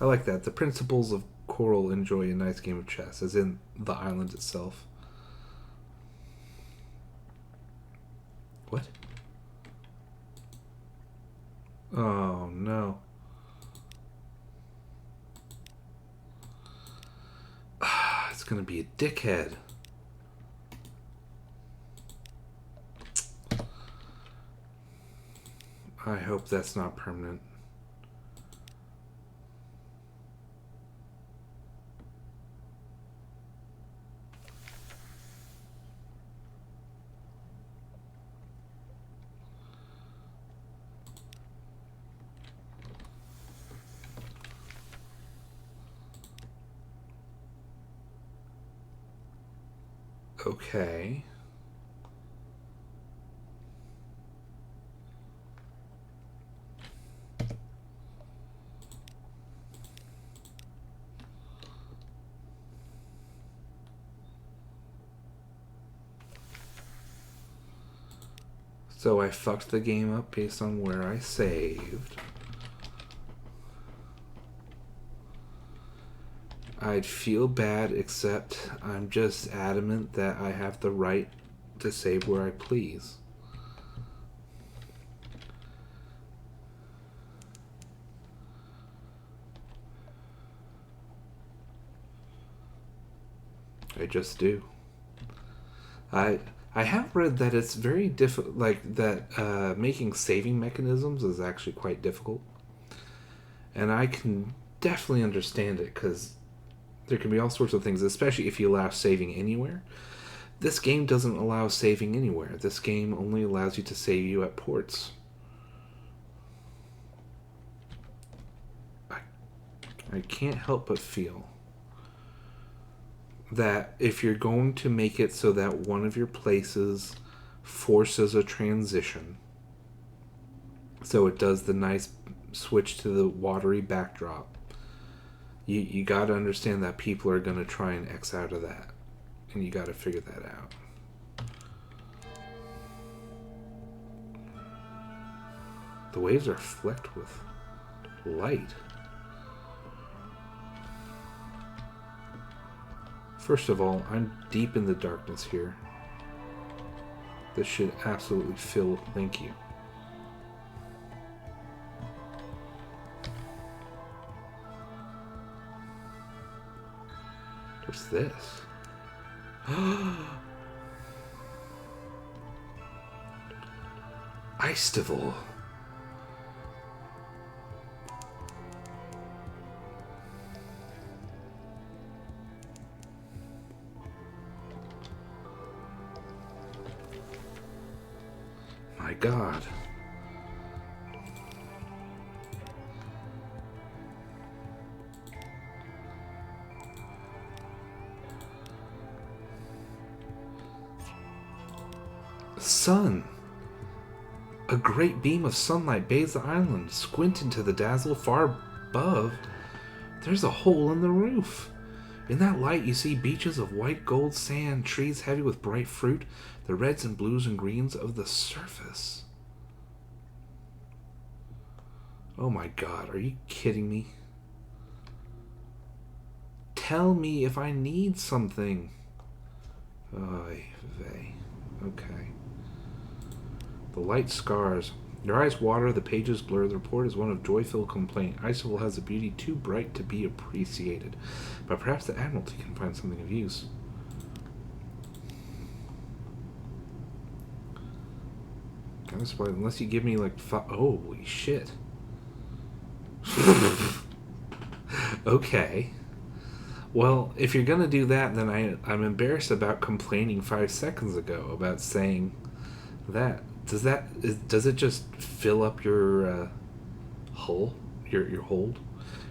I like that. The principles of Coral enjoy a nice game of chess, as in the island itself. What? Oh, no. It's gonna be a dickhead. I hope that's not permanent. Okay. So I fucked the game up based on where I saved. I'd feel bad, except I'm just adamant that I have the right to save where I please. I just do. I have read that it's very difficult, like that making saving mechanisms is actually quite difficult. And I can definitely understand it, because there can be all sorts of things, especially if you allow saving anywhere. This game doesn't allow saving anywhere. This game only allows you to save you at ports. I can't help but feel that if you're going to make it so that one of your places forces a transition, so it does the nice switch to the watery backdrop, you got to understand that people are going to try and X out of that, and you got to figure that out. The waves are flecked with light. First of all, I'm deep in the darkness here. This should absolutely fill. Thank you. What's this? Icestival. my god. Sun! A great beam of sunlight bathes the island. Squint into the dazzle far above. There's a hole in the roof. In that light, you see beaches of white gold sand, trees heavy with bright fruit, the reds and blues and greens of the surface. Oh my god, are you kidding me? Tell me if I need something. Oy vey. Okay. The light scars. Your eyes water, the pages blur. The report is one of joyful complaint. Icicle has a beauty too bright to be appreciated, but perhaps the Admiralty can find something of use. Unless you give me like holy shit. Okay. Well, if you're gonna do that, then I'm embarrassed about complaining 5 seconds ago about saying that. Does it just fill up your hull, your hold?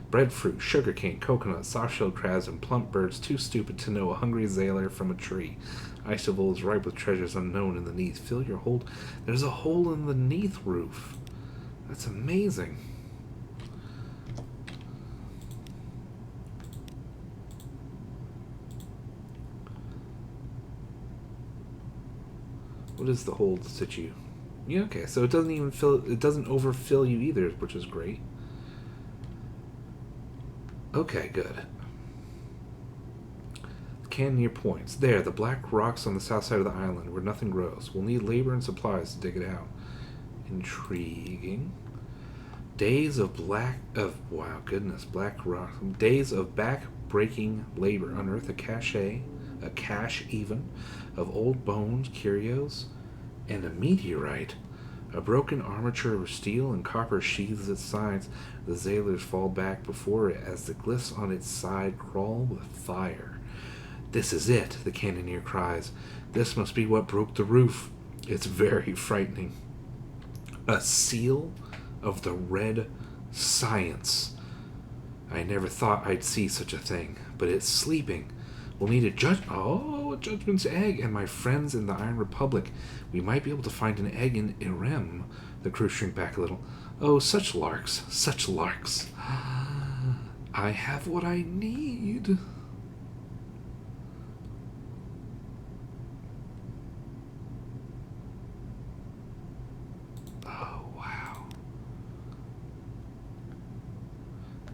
Breadfruit, sugarcane, coconut, soft-shelled crabs, and plump birds too stupid to know a hungry sailor from a tree. Icicle is ripe with treasures unknown in the neath. Fill your hold. There's a hole in the neath roof. That's amazing. What is the hold that you... Yeah, okay, so it doesn't even fill... It doesn't overfill you either, which is great. Okay, good. Cannoneer points. There, the black rocks on the south side of the island, where nothing grows. We'll need labor and supplies to dig it out. Intriguing. Days of black... wow, goodness, black rock. Days of back-breaking labor. Unearth a cache even, of old bones, curios, and a meteorite. A broken armature of steel and copper sheathes its sides. The sailors fall back before it as the glyphs on its side crawl with fire. This is it, the cannoneer cries. This must be what broke the roof. It's very frightening. A seal of the red science. I never thought I'd see such a thing, but it's sleeping. We'll need a judgment's egg, and my friends in the Iron Republic. We might be able to find an egg in Irem. The crew shrink back a little. Oh, such larks, such larks. I have what I need. Oh, wow.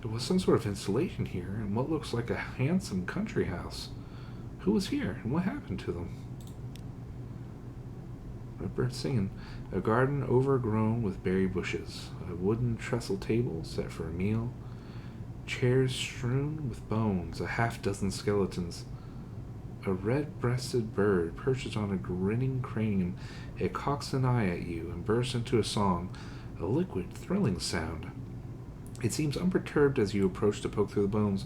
There was some sort of installation here, and what looks like a handsome country house. Who was here, and what happened to them? Red bird singing. A garden overgrown with berry bushes. A wooden trestle table set for a meal. Chairs strewn with bones. A half-dozen skeletons. A red-breasted bird perches on a grinning cranium. It cocks an eye at you and bursts into a song. A liquid, thrilling sound. It seems unperturbed as you approach to poke through the bones.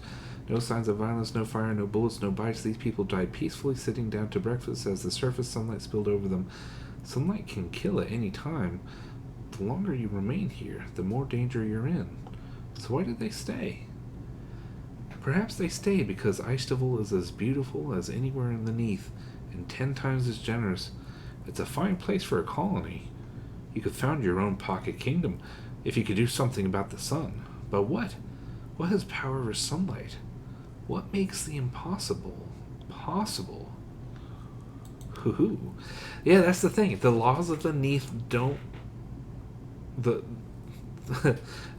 No signs of violence, no fire, no bullets, no bites. These people died peacefully, sitting down to breakfast as the surface sunlight spilled over them. Sunlight can kill at any time. The longer you remain here, the more danger you're in. So why did they stay? Perhaps they stay because Icicle is as beautiful as anywhere in the Neath, and 10 times as generous. It's a fine place for a colony. You could found your own pocket kingdom if you could do something about the sun. But what? What has power over sunlight? What makes the impossible possible? Hoo-hoo. Yeah, that's the thing. The laws of the Neath don't...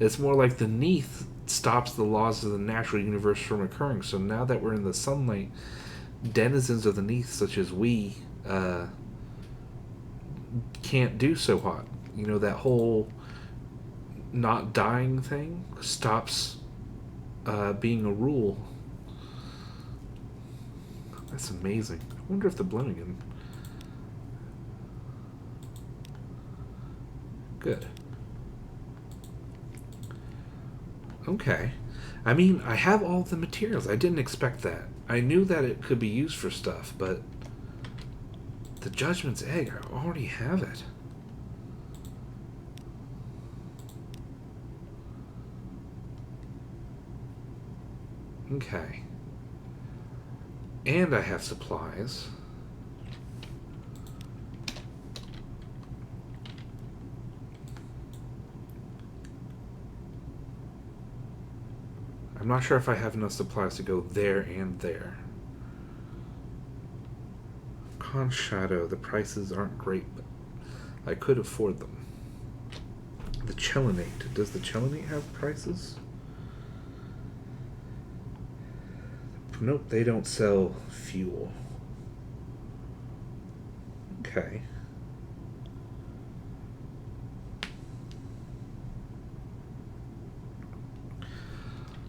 It's more like the Neath stops the laws of the natural universe from occurring. So now that we're in the sunlight, denizens of the Neath, such as we, can't do so hot. You know, that whole not dying thing stops being a rule. That's amazing. I wonder if the Blemmingen... Good. Okay. I mean, I have all the materials. I didn't expect that. I knew that it could be used for stuff, but... The Judgment's Egg, I already have it. Okay. And I have supplies. I'm not sure if I have enough supplies to go there and there. Con Shadow, the prices aren't great, but I could afford them. The Chelinate. Does the Chelinate have prices? Nope, they don't sell fuel. Okay.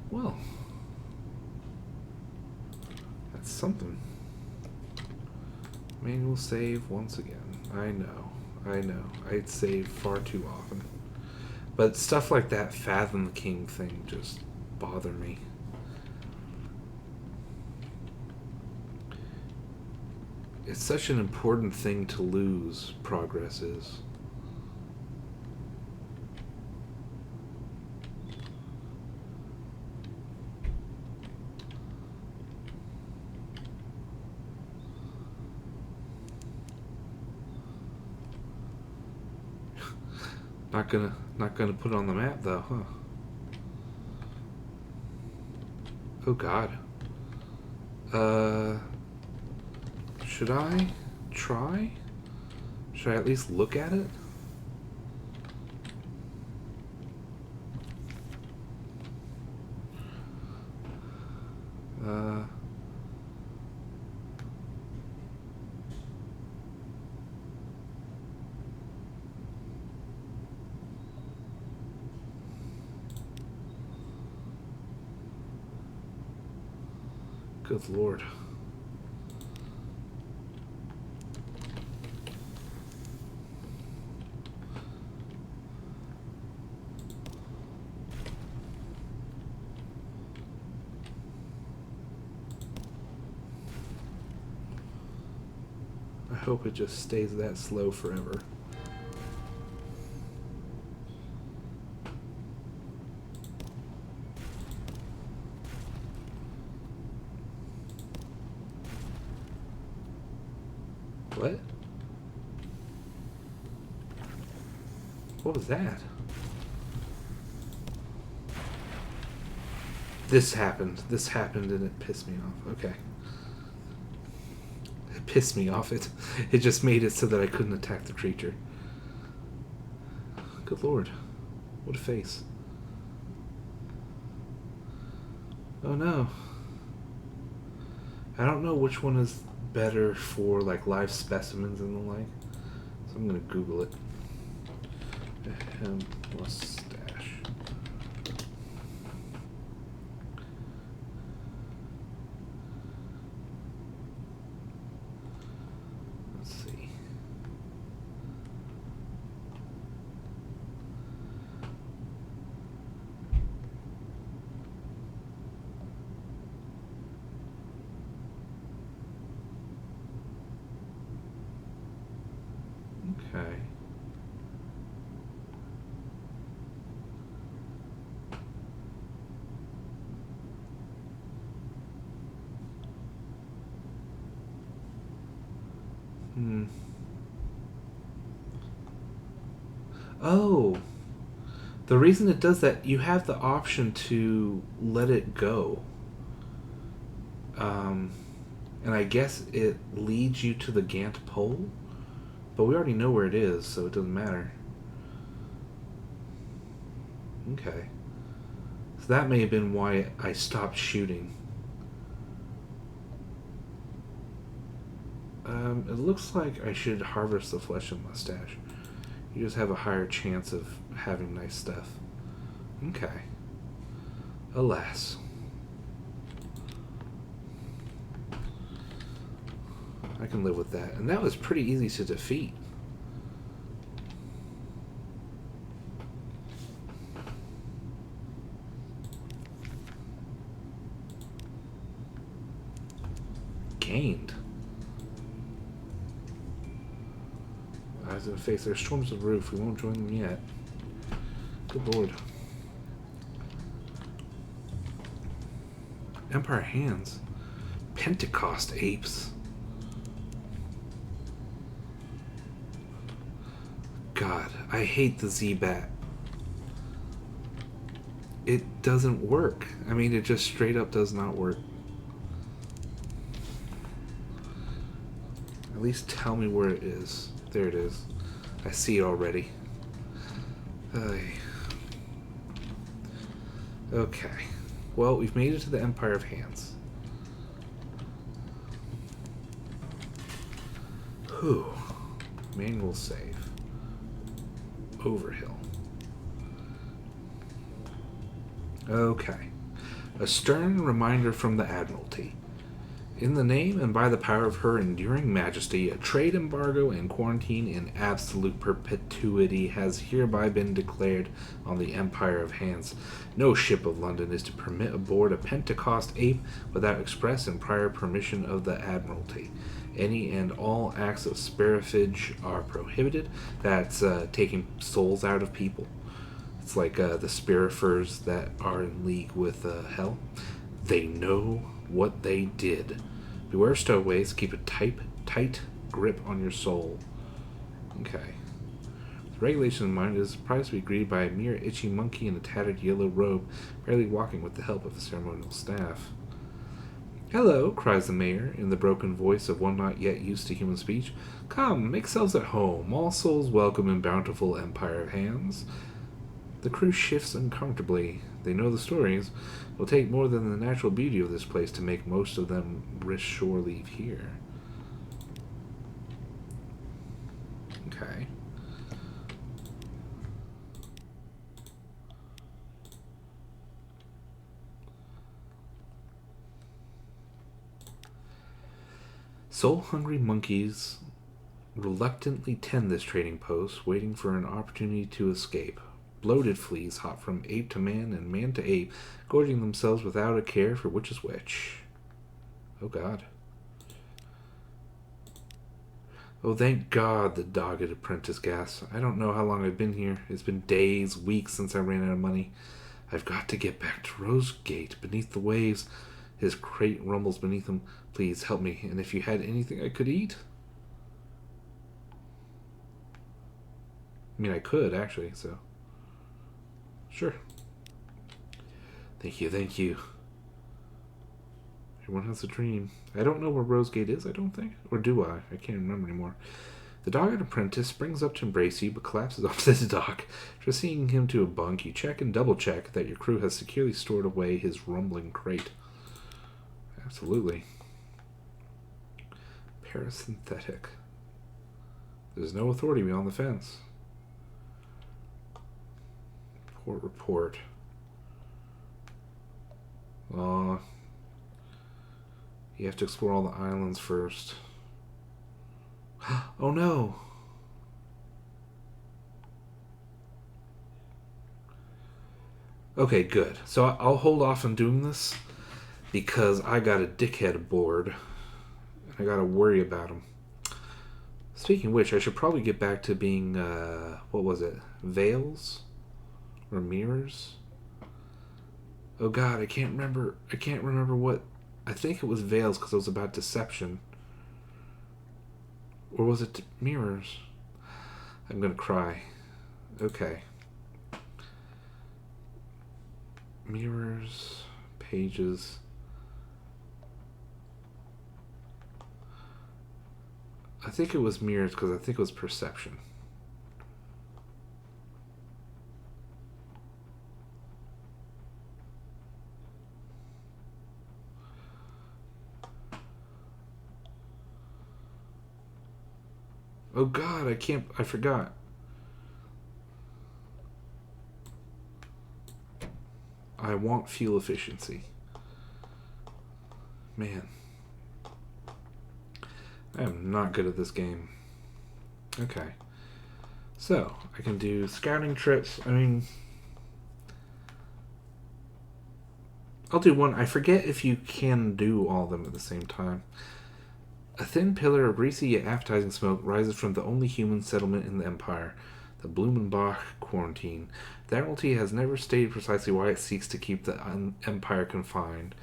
Well, that's something. Manual save once again. I know. I'd save far too often. But stuff like that Fathom the King thing just bother me. It's such an important thing to lose, progress is. Not gonna put it on the map though, huh? Oh God. Should I try? Should I at least look at it? Good Lord. I hope it just stays that slow forever. What? What was that? This happened and it pissed me off. Okay. It pissed me off. It just made it so that I couldn't attack the creature. Good Lord. What a face. Oh no. I don't know which one is better for like live specimens and the like. So I'm gonna Google it. Mustache. Let's see. Okay. Oh, the reason it does that, you have the option to let it go. And I guess it leads you to the Gant pole, but we already know where it is, so it doesn't matter. Okay. So that may have been why I stopped shooting. It looks like I should harvest the flesh and mustache. You just have a higher chance of having nice stuff. Okay. Alas. I can live with that. And that was pretty easy to defeat. Gained. Eyes in the face. There's storms of the roof. We won't join them yet. Good Lord. Empire hands. Pentecost apes. God, I hate the Z-Bat. It doesn't work. I mean, it just straight up does not work. At least tell me where it is. There it is. I see it already. Okay. Well, we've made it to the Empire of Hands. Whew. Manual save. Overhill. Okay. A stern reminder from the Admiralty. In the name and by the power of her enduring majesty, a trade embargo and quarantine in absolute perpetuity has hereby been declared on the Empire of Hands. No ship of London is to permit aboard a Pentecost ape without express and prior permission of the Admiralty. Any and all acts of sparifage are prohibited. That's taking souls out of people. It's like the spirifers that are in league with hell. They know what they did. Beware stowaways. Keep a tight grip on your soul. Okay. The regulation in mind is surprised to be greeted by a mere itchy monkey in a tattered yellow robe, barely walking with the help of the ceremonial staff. Hello, cries the mayor, in the broken voice of one not yet used to human speech. Come, make selves at home. All souls welcome in bountiful Empire of Hands. The crew shifts uncomfortably. They know the stories. It will take more than the natural beauty of this place to make most of them risk shore leave here. Okay. Soul-hungry monkeys reluctantly tend this trading post, waiting for an opportunity to escape. Bloated fleas hop from ape to man and man to ape, gorging themselves without a care for which is which. Oh God. Oh, thank God, the dogged apprentice gasps. I don't know how long I've been here. It's been days, weeks since I ran out of money. I've got to get back to Rosegate, beneath the waves. His crate rumbles beneath him. Please help me, and if you had anything I could eat? I mean, I could, actually, so... Sure. Thank you. Everyone has a dream. I don't know where Rosegate is, I don't think. Or do I? I can't remember anymore. The dogged apprentice springs up to embrace you, but collapses onto the dock. Just seeing him to a bunk, you check and double-check that your crew has securely stored away his rumbling crate. Absolutely. Parasynthetic. There's no authority beyond the fence. Port report. You have to explore all the islands first. Oh no! Okay, good. So I'll hold off on doing this because I got a dickhead aboard and I gotta worry about him. Speaking of which, I should probably get back to being, what was it? Veils? Or mirrors? Oh God, I can't remember what. I think it was veils because it was about deception. Or was it mirrors? I'm gonna cry. Okay. Mirrors, pages. I think it was mirrors because I think it was perception. Oh God, I forgot. I want fuel efficiency. Man. I am not good at this game. Okay. So, I can do scouting trips. I mean, I'll do one. I forget if you can do all of them at the same time. A thin pillar of greasy yet appetizing smoke rises from the only human settlement in the Empire, the Blumenbach quarantine. The Admiralty has never stated precisely why it seeks to keep the Empire confined.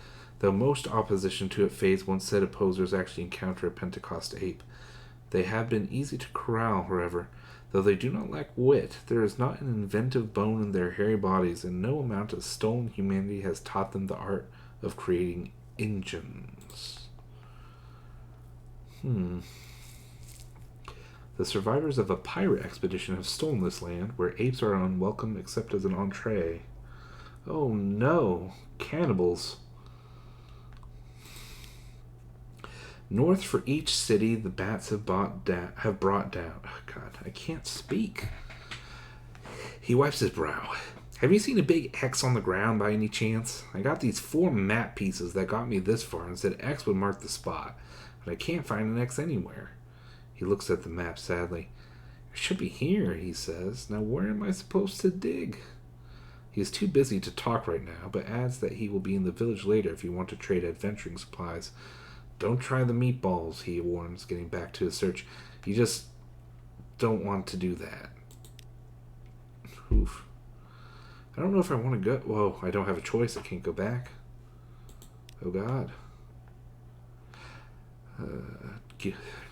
though most opposition to it fades once said opposers actually encounter a Pentecost ape. They have been easy to corral, however. Though they do not lack wit, there is not an inventive bone in their hairy bodies, and no amount of stolen humanity has taught them the art of creating engines. The survivors of a pirate expedition have stolen this land, where apes are unwelcome except as an entree. Oh no, cannibals. North for each city the bats have brought down. Oh God, I can't speak. He wipes his brow. Have you seen a big X on the ground by any chance? I got these 4 map pieces that got me this far and said X would mark the spot, but I can't find an X anywhere. He looks at the map sadly. It should be here, he says. Now where am I supposed to dig? He is too busy to talk right now, but adds that he will be in the village later if you want to trade adventuring supplies. Don't try the meatballs, he warns, getting back to his search. You just don't want to do that. Oof. I don't know if I want to go. Whoa, I don't have a choice. I can't go back. Oh, God.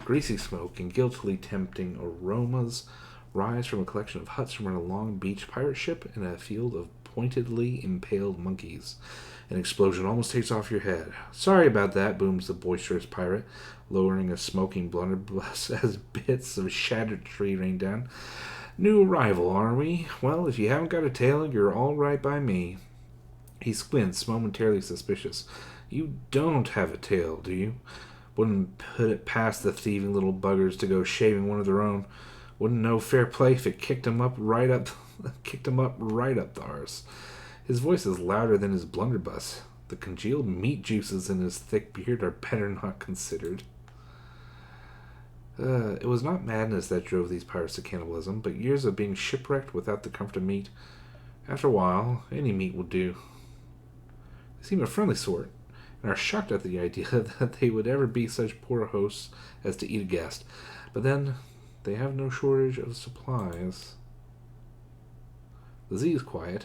Greasy smoke and guiltily tempting aromas rise from a collection of huts from a long beach pirate ship and a field of pointedly impaled monkeys. An explosion almost takes off your head. Sorry about that, booms the boisterous pirate, lowering a smoking blunderbuss as bits of shattered tree rain down. New arrival, are we? Well, if you haven't got a tail, you're all right by me. He squints, momentarily suspicious. You don't have a tail, do you? Wouldn't put it past the thieving little buggers to go shaving one of their own. Wouldn't know fair play if it kicked him up right up the arse. His voice is louder than his blunderbuss. The congealed meat juices in his thick beard are better not considered. It was not madness that drove these pirates to cannibalism, but years of being shipwrecked without the comfort of meat. After a while, any meat will do. They seem a friendly sort, and are shocked at the idea that they would ever be such poor hosts as to eat a guest. But then, they have no shortage of supplies. The Z is quiet.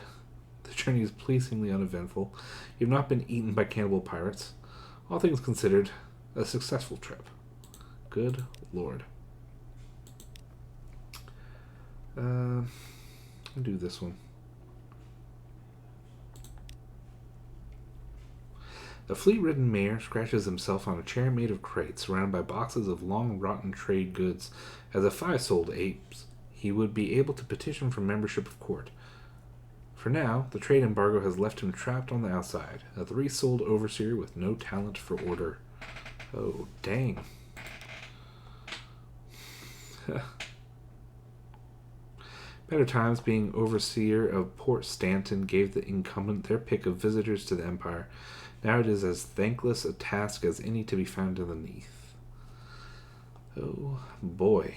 The journey is pleasingly uneventful. You have not been eaten by cannibal pirates. All things considered, a successful trip. Good Lord. I'll do this one. A flea-ridden mayor scratches himself on a chair made of crates, surrounded by boxes of long-rotten trade goods. As a 5-souled ape, he would be able to petition for membership of court. For now, the trade embargo has left him trapped on the outside, a 3-souled overseer with no talent for order. Oh, dang. Better times, being overseer of Port Stanton gave the incumbent their pick of visitors to the Empire. Now it is as thankless a task as any to be found underneath. Oh, boy.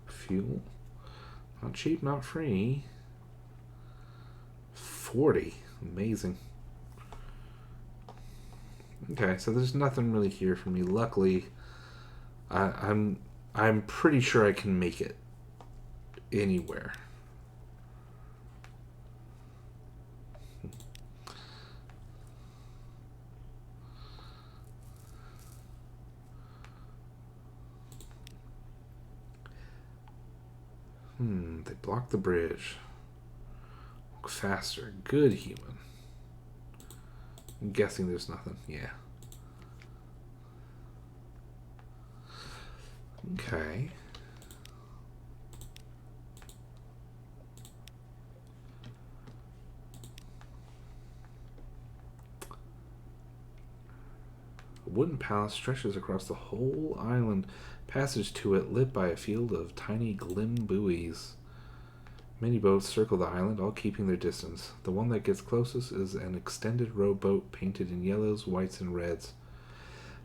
Fuel. Not cheap, not free. 40. Amazing. Okay, so there's nothing really here for me. Luckily, I'm pretty sure I can make it anywhere. They blocked the bridge. Walk faster. Good human. I'm guessing there's nothing. Yeah. Okay. A wooden palace stretches across the whole island. Passage to it lit by a field of tiny glim buoys. Many boats circle the island, all keeping their distance. The one that gets closest is an extended rowboat painted in yellows, whites, and reds.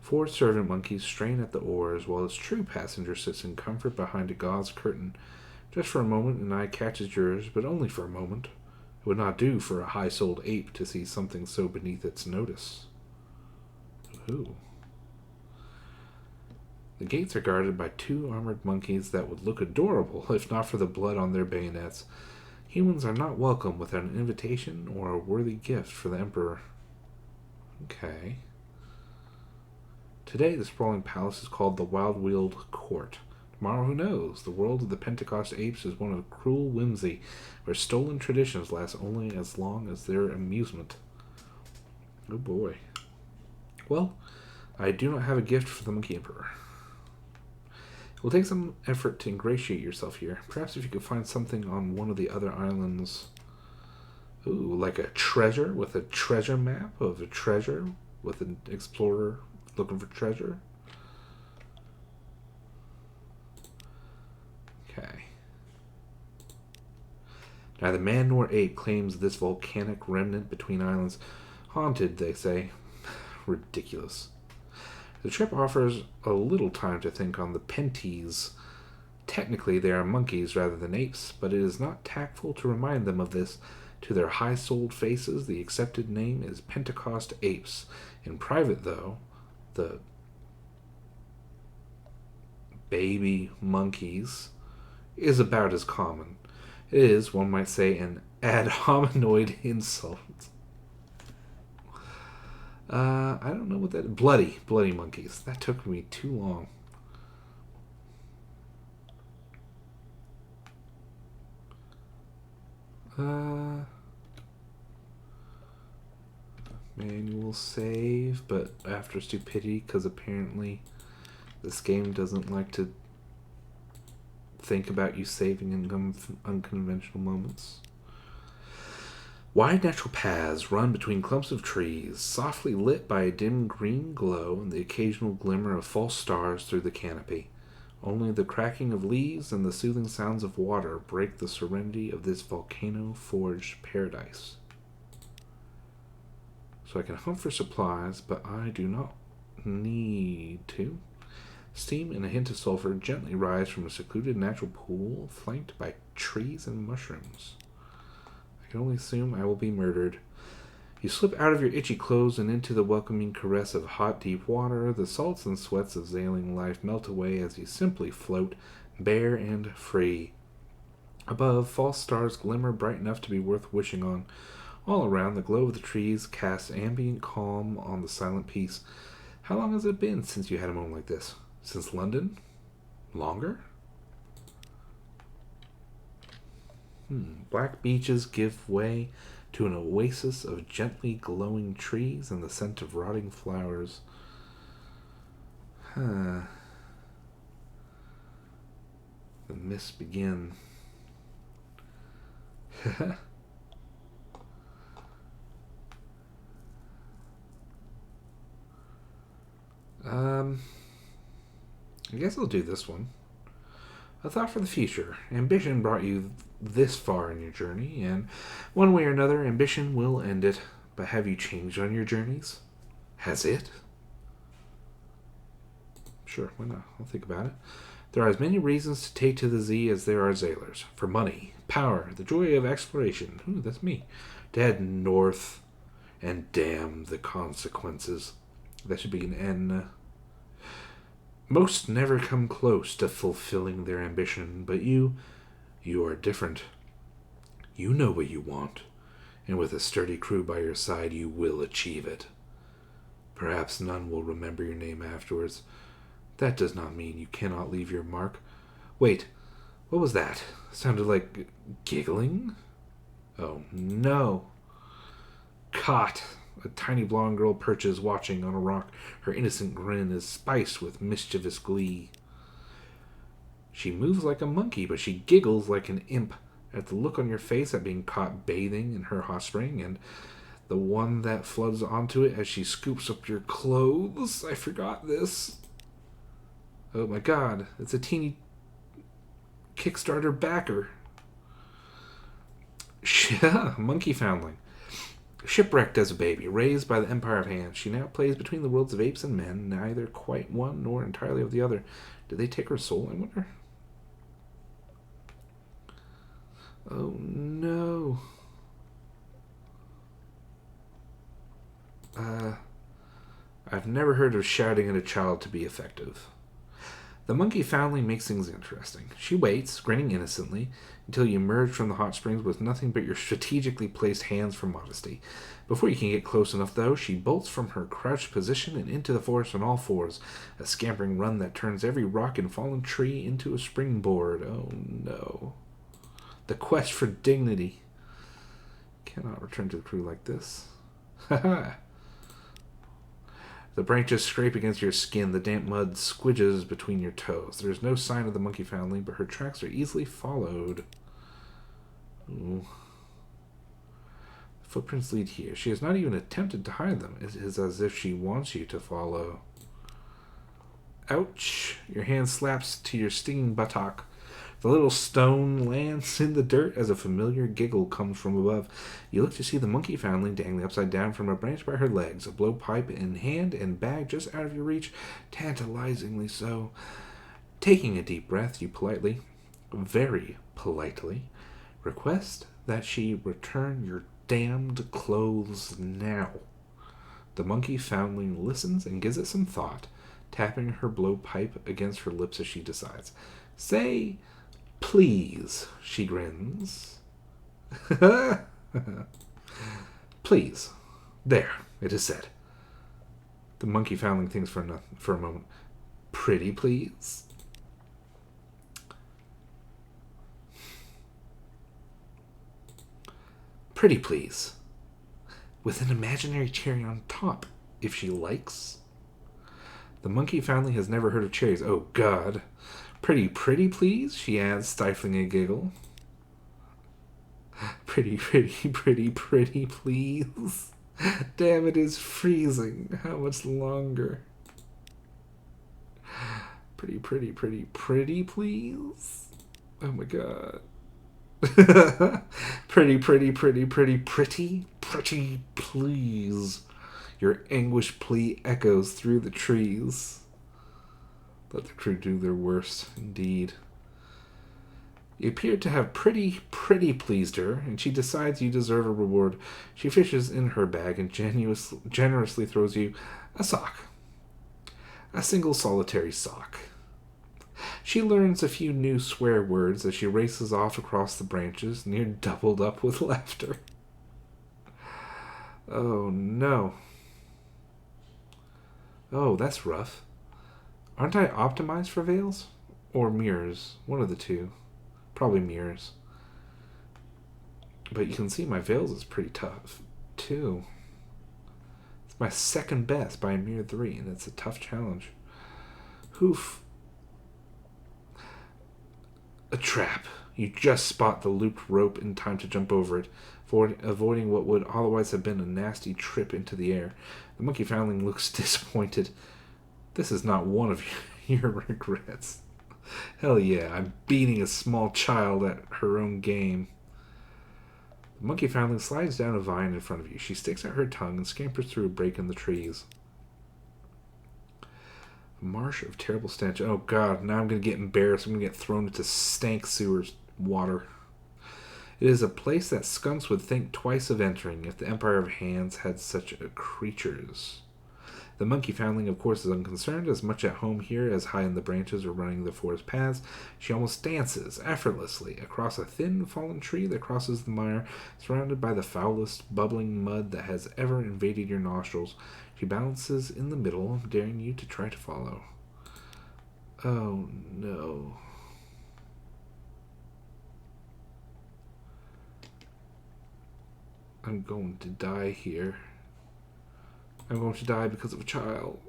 4 servant monkeys strain at the oars, while its true passenger sits in comfort behind a gauze curtain. Just for a moment, an eye catches yours, but only for a moment. It would not do for a high-souled ape to see something so beneath its notice. Ooh. The gates are guarded by 2 armored monkeys that would look adorable if not for the blood on their bayonets. Humans are not welcome without an invitation or a worthy gift for the Emperor. Okay. Today, the sprawling palace is called the Wild-Wheeled Court. Tomorrow, who knows? The world of the Pentecost apes is one of cruel whimsy, where stolen traditions last only as long as their amusement. Oh boy. Well, I do not have a gift for the Monkey Emperor. It will take some effort to ingratiate yourself here. Perhaps if you could find something on one of the other islands. Ooh, like a treasure with a treasure map of a treasure with an explorer looking for treasure. Okay. Neither man nor ape claims this volcanic remnant between islands. Haunted, they say. Ridiculous. The trip offers a little time to think on the penties. Technically, they are monkeys rather than apes, but it is not tactful to remind them of this. To their high-souled faces, the accepted name is Pentecost apes. In private, though, the baby monkeys is about as common. It is, one might say, an ad hominoid insult. I don't know what that... Bloody monkeys. That took me too long. Manual save, but after stupidity, because apparently this game doesn't like to think about you saving in unconventional moments. Wide natural paths run between clumps of trees, softly lit by a dim green glow and the occasional glimmer of false stars through the canopy. Only the cracking of leaves and the soothing sounds of water break the serenity of this volcano-forged paradise. So I can hunt for supplies, but I do not need to. Steam and a hint of sulfur gently rise from a secluded natural pool flanked by trees and mushrooms. I can only assume I will be murdered. You slip out of your itchy clothes and into the welcoming caress of hot, deep water. The salts and sweats of sailing life melt away as you simply float, bare and free. Above, false stars glimmer bright enough to be worth wishing on. All around, the glow of the trees casts ambient calm on the silent peace. How long has it been since you had a moment like this? Since London? Longer? Black beaches give way to an oasis of gently glowing trees and the scent of rotting flowers. The mists begin. I guess I'll do this one. A thought for the future. Ambition brought you this far in your journey, and one way or another, ambition will end it. But have you changed on your journeys? Has it? Sure, why not? I'll think about it. There are as many reasons to take to the Z as there are sailors. For money, power, the joy of exploration. Ooh, that's me. To head north, and damn the consequences. That should be an N. Most never come close to fulfilling their ambition, but you are different. You know what you want, and with a sturdy crew by your side, you will achieve it. Perhaps none will remember your name afterwards. That does not mean you cannot leave your mark. Wait, what was that? Sounded like giggling? Oh, no. Caught. A tiny blonde girl perches watching on a rock. Her innocent grin is spiced with mischievous glee. She moves like a monkey, but she giggles like an imp at the look on your face at being caught bathing in her hot spring, and the one that floods onto it as she scoops up your clothes. I forgot this. Oh my god, it's a teeny Kickstarter backer. Monkey foundling. Shipwrecked as a baby, raised by the Empire of Hands, she now plays between the worlds of apes and men, neither quite one nor entirely of the other. Did they take her soul, I wonder? Oh no. I've never heard of shouting at a child to be effective. The monkey foundling makes things interesting. She waits, grinning innocently, until you emerge from the hot springs with nothing but your strategically placed hands for modesty. Before you can get close enough, though, she bolts from her crouched position and into the forest on all fours, a scampering run that turns every rock and fallen tree into a springboard. Oh no. The quest for dignity. Cannot return to the crew like this. Haha. The branches scrape against your skin. The damp mud squidges between your toes. There is no sign of the monkey foundling, but her tracks are easily followed. Ooh. The footprints lead here. She has not even attempted to hide them. It is as if she wants you to follow. Ouch. Your hand slaps to your stinging buttock. The little stone lands in the dirt as a familiar giggle comes from above. You look to see the monkey foundling dangling upside down from a branch by her legs, a blowpipe in hand and bag just out of your reach, tantalizingly so. Taking a deep breath, you politely, very politely, request that she return your damned clothes now. The monkey foundling listens and gives it some thought, tapping her blowpipe against her lips as she decides. Say, please, she grins. Please. There, it is said. The monkey foundling thinks for a moment. Pretty please? Pretty please. With an imaginary cherry on top, if she likes. The monkey foundling has never heard of cherries. Oh, God. Pretty please, she adds, stifling a giggle. Pretty please. Damn, it is freezing. How much longer? Pretty please. Oh my God. Pretty please. Your anguished plea echoes through the trees. Let the crew do their worst, indeed. You appear to have pretty pleased her, and she decides you deserve a reward. She fishes in her bag and generously throws you a sock. A single solitary sock. She learns a few new swear words as she races off across the branches, near doubled up with laughter. Oh, no. Oh, that's rough. Aren't I optimized for veils? Or mirrors? One of the two. Probably mirrors. But you can see my veils is pretty tough, too. It's my second best by a mere 3, and it's a tough challenge. Hoof. A trap. You just spot the looped rope in time to jump over it, avoiding what would otherwise have been a nasty trip into the air. The monkey foundling looks disappointed. This is not one of your regrets. Hell yeah, I'm beating a small child at her own game. The monkey foundling slides down a vine in front of you. She sticks out her tongue and scampers through a break in the trees. A marsh of terrible stench. Oh God, now I'm going to get embarrassed. I'm going to get thrown into stank sewers water. It is a place that skunks would think twice of entering if the Empire of Hands had such creatures. The monkey foundling, of course, is unconcerned, as much at home here as high in the branches or running the forest paths. She almost dances, effortlessly, across a thin, fallen tree that crosses the mire, surrounded by the foulest, bubbling mud that has ever invaded your nostrils. She balances in the middle, daring you to try to follow. Oh, no. I'm going to die here. I'm going to die because of a child.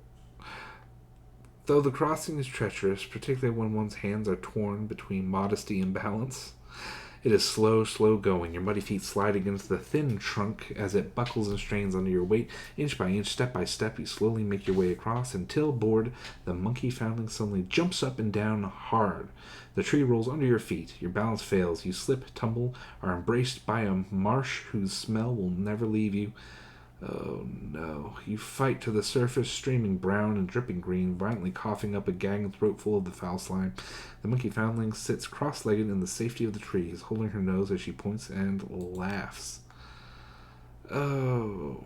Though the crossing is treacherous, particularly when one's hands are torn between modesty and balance, it is slow going. Your muddy feet slide against the thin trunk as it buckles and strains under your weight. Inch by inch, step by step, you slowly make your way across until, bored, the monkey foundling suddenly jumps up and down hard. The tree rolls under your feet. Your balance fails. You slip, tumble, are embraced by a marsh whose smell will never leave you. Oh no. You fight to the surface, streaming brown and dripping green, violently coughing up a gagging throatful of the foul slime. The monkey foundling sits cross-legged in the safety of the trees, holding her nose as she points and laughs. Oh.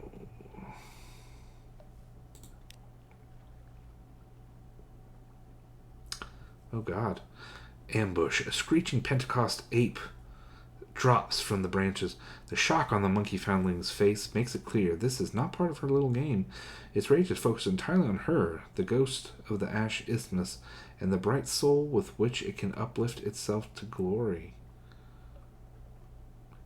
Oh God. Ambush. A screeching Pentecost ape drops from the branches. The shock on the monkey foundling's face makes it clear this is not part of her little game. Its rage is focused entirely on her, the ghost of the Ash Isthmus, and the bright soul with which it can uplift itself to glory.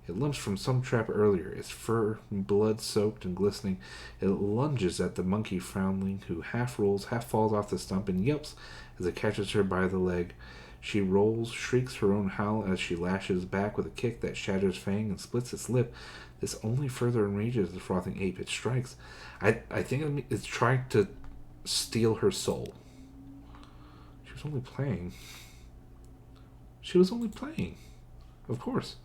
It limps from some trap earlier, its fur blood-soaked and glistening. It lunges at the monkey foundling, who half rolls, half falls off the stump, and yelps as it catches her by the leg. She rolls, shrieks her own howl as she lashes back with a kick that shatters Fang and splits its lip. This only further enrages the frothing ape. It strikes. I think it's trying to steal her soul. She was only playing. She was only playing. Of course.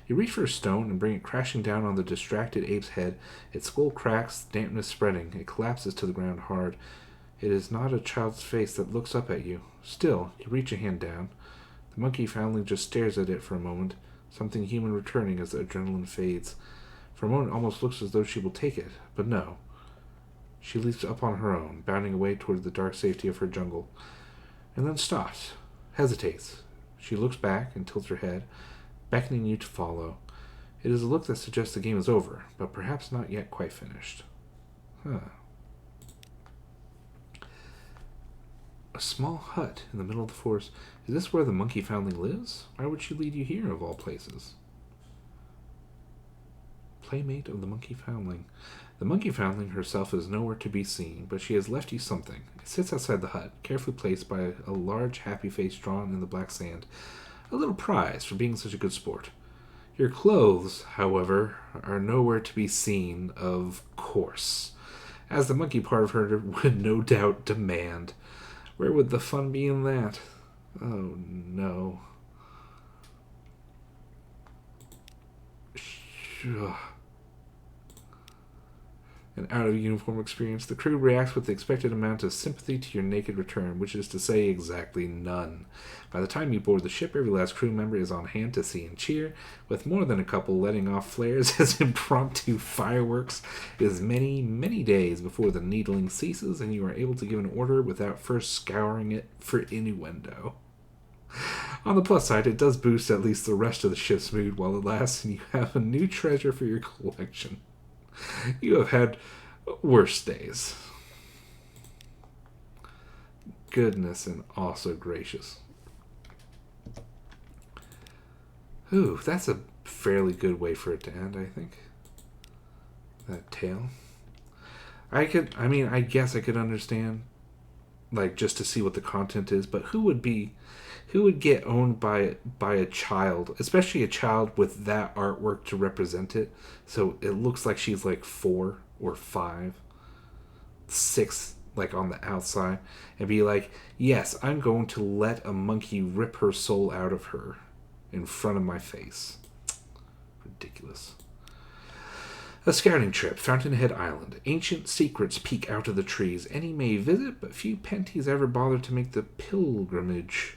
You reach for a stone and bring it crashing down on the distracted ape's head. Its skull cracks, dampness spreading. It collapses to the ground hard. It is not a child's face that looks up at you. Still, you reach a hand down. The monkey foundling just stares at it for a moment, something human returning as the adrenaline fades. For a moment, it almost looks as though she will take it, but no. She leaps up on her own, bounding away toward the dark safety of her jungle, and then stops, hesitates. She looks back and tilts her head, beckoning you to follow. It is a look that suggests the game is over, but perhaps not yet quite finished. A small hut in the middle of the forest. Is this where the monkey foundling lives? Why would she lead you here, of all places? Playmate of the monkey foundling. The monkey foundling herself is nowhere to be seen, but she has left you something. It sits outside the hut, carefully placed by a large happy face drawn in the black sand. A little prize for being such a good sport. Your clothes, however, are nowhere to be seen, of course, as the monkey part of her would no doubt demand. Where would the fun be in that? Oh, no. An out-of-uniform experience. The crew reacts with the expected amount of sympathy to your naked return, which is to say exactly none. By the time you board the ship, every last crew member is on hand to see and cheer, with more than a couple letting off flares as impromptu fireworks. It is many, many days before the needling ceases, and you are able to give an order without first scouring it for innuendo. On the plus side, it does boost at least the rest of the ship's mood while it lasts, and you have a new treasure for your collection. You have had worse days. Goodness and also gracious. Ooh, that's a fairly good way for it to end, I think. That tale. I guess I could understand, like, just to see what the content is, but who would get owned by a child, especially a child with that artwork to represent it? So it looks like she's like 4 or 5, 6, like on the outside, and be like, yes, I'm going to let a monkey rip her soul out of her in front of my face. Ridiculous. A scouting trip, Fountainhead Island. Ancient secrets peek out of the trees. Any may visit, but few penties ever bother to make the pilgrimage.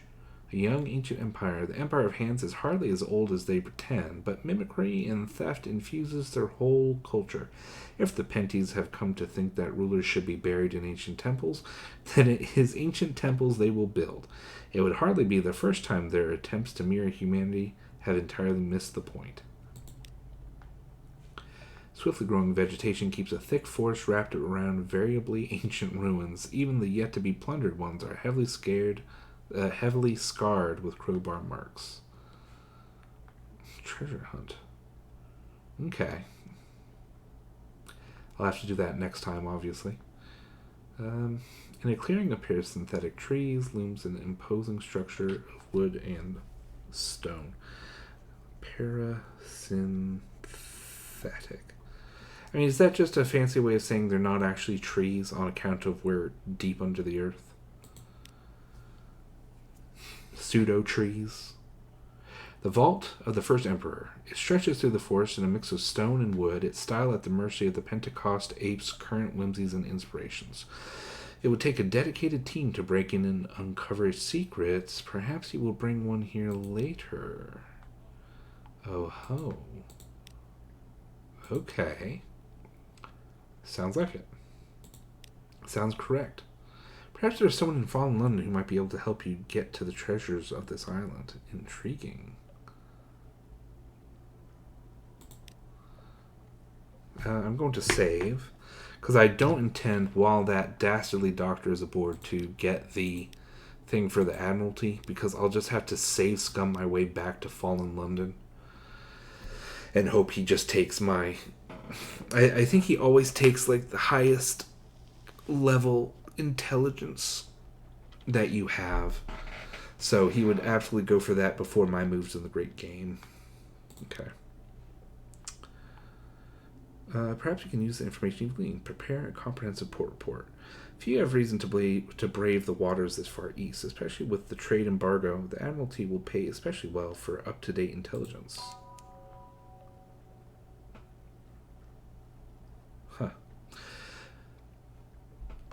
A young ancient empire. The Empire of Hands is hardly as old as they pretend, but mimicry and theft infuses their whole culture. If the penties have come to think that rulers should be buried in ancient temples, then it is ancient temples they will build. It would hardly be the first time their attempts to mirror humanity have entirely missed the point. Swiftly growing vegetation keeps a thick forest wrapped around variably ancient ruins. Even the yet-to-be-plundered ones are heavily scarred with crowbar marks. Treasure hunt. Okay. I'll have to do that next time, obviously. In a clearing appears synthetic trees, looms an imposing structure of wood and stone. Parasynthetic. I mean, is that just a fancy way of saying they're not actually trees on account of we're deep under the earth? Pseudo-trees. The vault of the first emperor. It stretches through the forest in a mix of stone and wood, its style at the mercy of the Pentecost ape's current whimsies and inspirations. It would take a dedicated team to break in and uncover its secrets. Perhaps he will bring one here later. Oh ho. Okay. Sounds like it. Sounds correct. Perhaps there's someone in Fallen London who might be able to help you get to the treasures of this island. Intriguing. I'm going to save, because I don't intend, while that dastardly doctor is aboard, to get the thing for the Admiralty, because I'll just have to save scum my way back to Fallen London and hope he just takes my... I think he always takes, like, the highest level intelligence that you have. So he would absolutely go for that before my moves in the Great Game. Okay. Perhaps you can use the information you've gleaned. Prepare a comprehensive port report. If you have reason to brave the waters this far east, especially with the trade embargo, the Admiralty will pay especially well for up-to-date intelligence. Huh.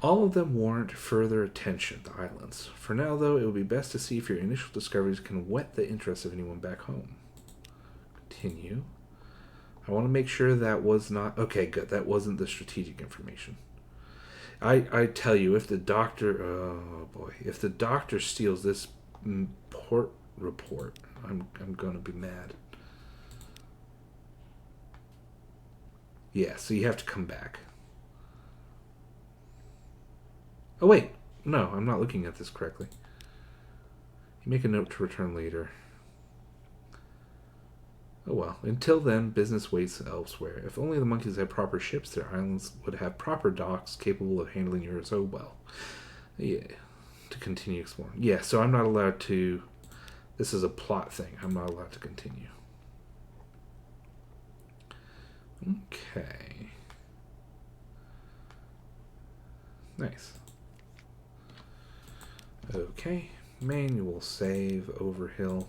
All of them warrant further attention, the islands. For now, though, it would be best to see if your initial discoveries can whet the interest of anyone back home. Continue. I want to make sure that was not... Okay, good. That wasn't the strategic information. I tell you, if the doctor... Oh, boy. If the doctor steals this port report, I'm going to be mad. Yeah, so you have to come back. Oh, wait. No, I'm not looking at this correctly. You make a note to return later. Oh well. Until then, business waits elsewhere. If only the monkeys had proper ships, their islands would have proper docks capable of handling yours. Oh well. Yeah. To continue exploring. Yeah, so I'm not allowed to... This is a plot thing. I'm not allowed to continue. Okay. Nice. Okay. Manual save, Overhill.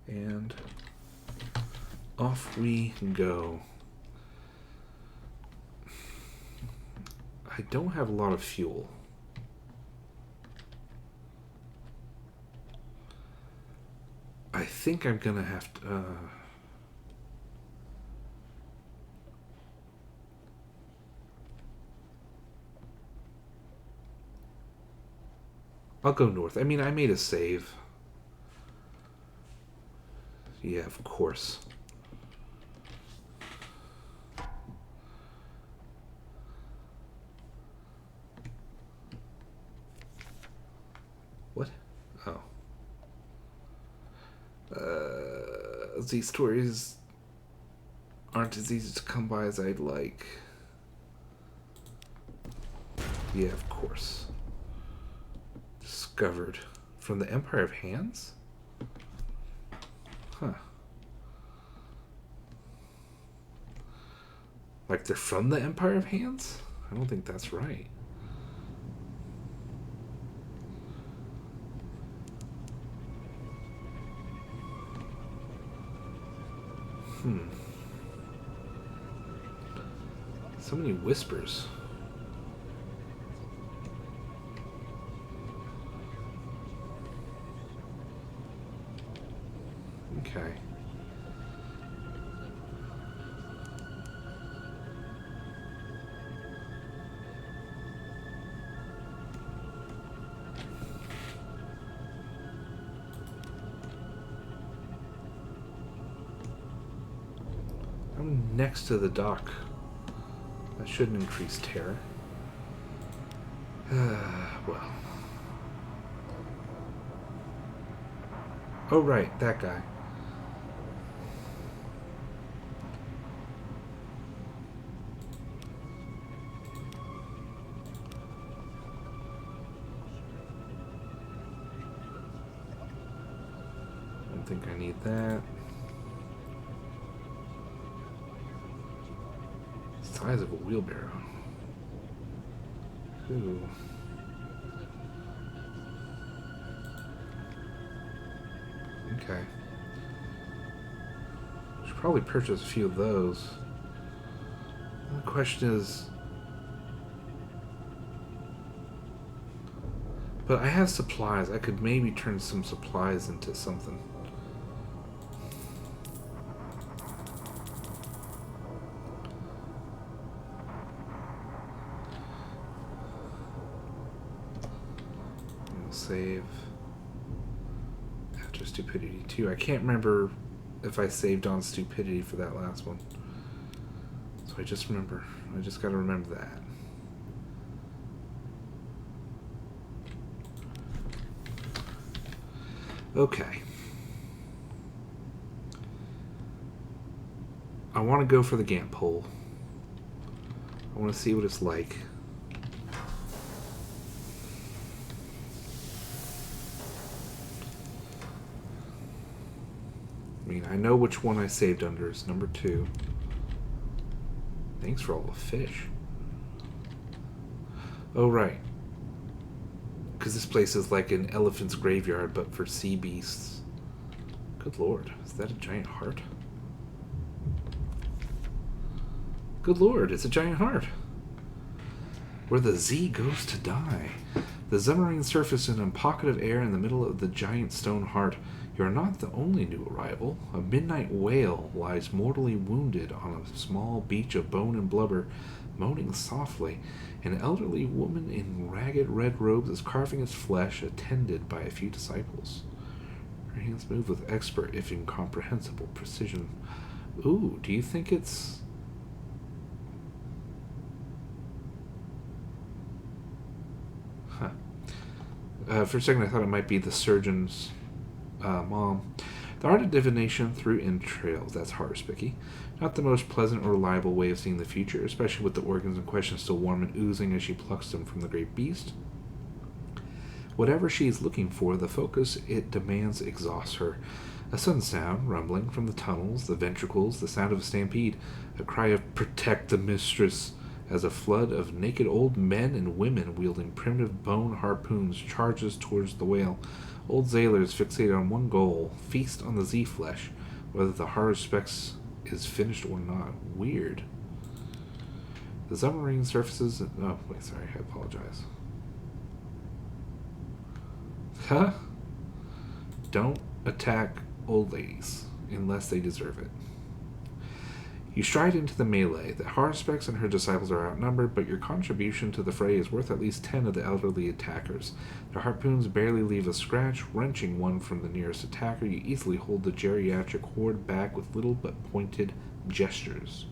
And off we go. I don't have a lot of fuel. I think I'm gonna have to... I'll go north. I mean, I made a save. Yeah, of course. What? Oh. These stories aren't as easy to come by as I'd like. Yeah, of course. Discovered. From the Empire of Hands? Huh. Like they're from the Empire of Hands? I don't think that's right. So many whispers. Okay. I'm next to the dock. That shouldn't increase terror. Well. Oh, right, that guy. I don't think I need that. Size of a wheelbarrow. Ooh. Okay. Should probably purchase a few of those. The question is... But I have supplies. I could maybe turn some supplies into something. save after stupidity 2. I can't remember if I saved on stupidity for that last one. So I just gotta remember that. Okay. I want to go for the Gant pole. I want to see what it's like. I mean, I know which one I saved under. It's number 2. Thanks for all the fish. Oh, right. Because this place is like an elephant's graveyard, but for sea beasts. Good lord. Is that a giant heart? Good lord, it's a giant heart. Where the Z goes to die. The submarine surfaced in a pocket of air in the middle of the giant stone heart. You are not the only new arrival. A midnight whale lies mortally wounded on a small beach of bone and blubber, moaning softly. An elderly woman in ragged red robes is carving its flesh, attended by a few disciples. Her hands move with expert, if incomprehensible, precision. Ooh, do you think it's... For a second I thought it might be the surgeon's mom. The art of divination through entrails. That's horror-spicky. Not the most pleasant or reliable way of seeing the future, especially with the organs in question still warm and oozing as she plucks them from the great beast. Whatever she is looking for, the focus it demands exhausts her. A sudden sound, rumbling from the tunnels, the ventricles, the sound of a stampede, a cry of "Protect the mistress!" as a flood of naked old men and women wielding primitive bone harpoons charges towards the whale. Old sailors fixated on one goal, feast on the Z-flesh, whether the horror specs is finished or not. Weird. The submarine surfaces... Oh, wait, sorry, I apologize. Huh? Don't attack old ladies, unless they deserve it. You stride into the melee. The Harspecs and her disciples are outnumbered, but your contribution to the fray is worth at least 10 of the elderly attackers. Their harpoons barely leave a scratch. Wrenching one from the nearest attacker, you easily hold the geriatric horde back with little but pointed gestures.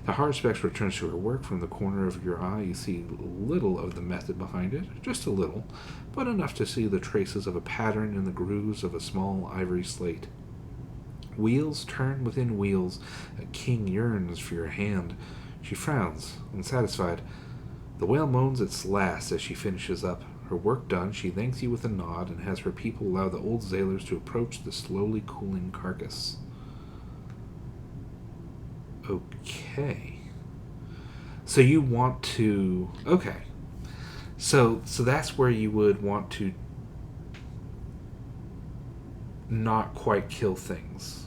The Harspecs returns to her work. From the corner of your eye, you see little of the method behind it, just a little, but enough to see the traces of a pattern in the grooves of a small ivory slate. Wheels turn within wheels. A king yearns for your hand. She frowns, unsatisfied. The whale moans its last as she finishes up. Her work done, she thanks you with a nod and has her people allow the old sailors to approach the slowly cooling carcass. Okay. So you want to... Okay. So that's where you would want to not quite kill things.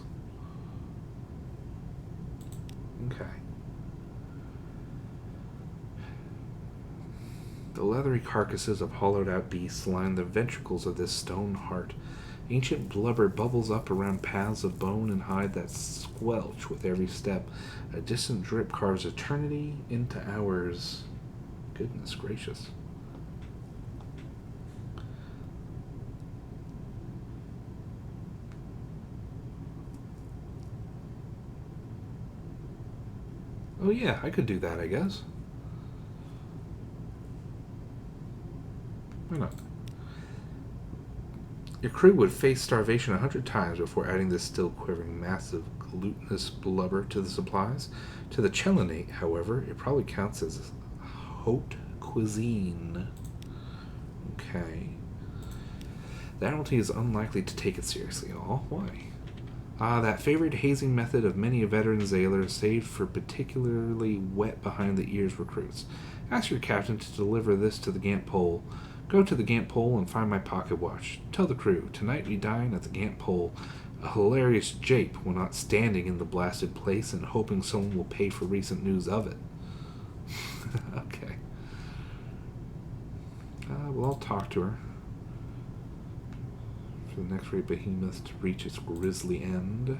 Okay. The leathery carcasses of hollowed-out beasts line the ventricles of this stone heart. Ancient blubber bubbles up around paths of bone and hide that squelch with every step. A distant drip carves eternity into hours. Goodness gracious. Oh yeah, I could do that, I guess. Why not? Your crew would face starvation 100 times before adding this still quivering mass of glutinous blubber to the supplies. To the Chelenate, however, it probably counts as haute cuisine. Okay. The Admiralty is unlikely to take it seriously at all. Why? That favored hazing method of many a veteran sailor, saved for particularly wet behind the ears recruits. Ask your captain to deliver this to the Gant Pole. Go to the Gant Pole and find my pocket watch. Tell the crew, tonight we dine at the Gant Pole. A hilarious jape when not standing in the blasted place and hoping someone will pay for recent news of it. Okay. Well, I'll talk to her. For the next great behemoth to reach its grisly end.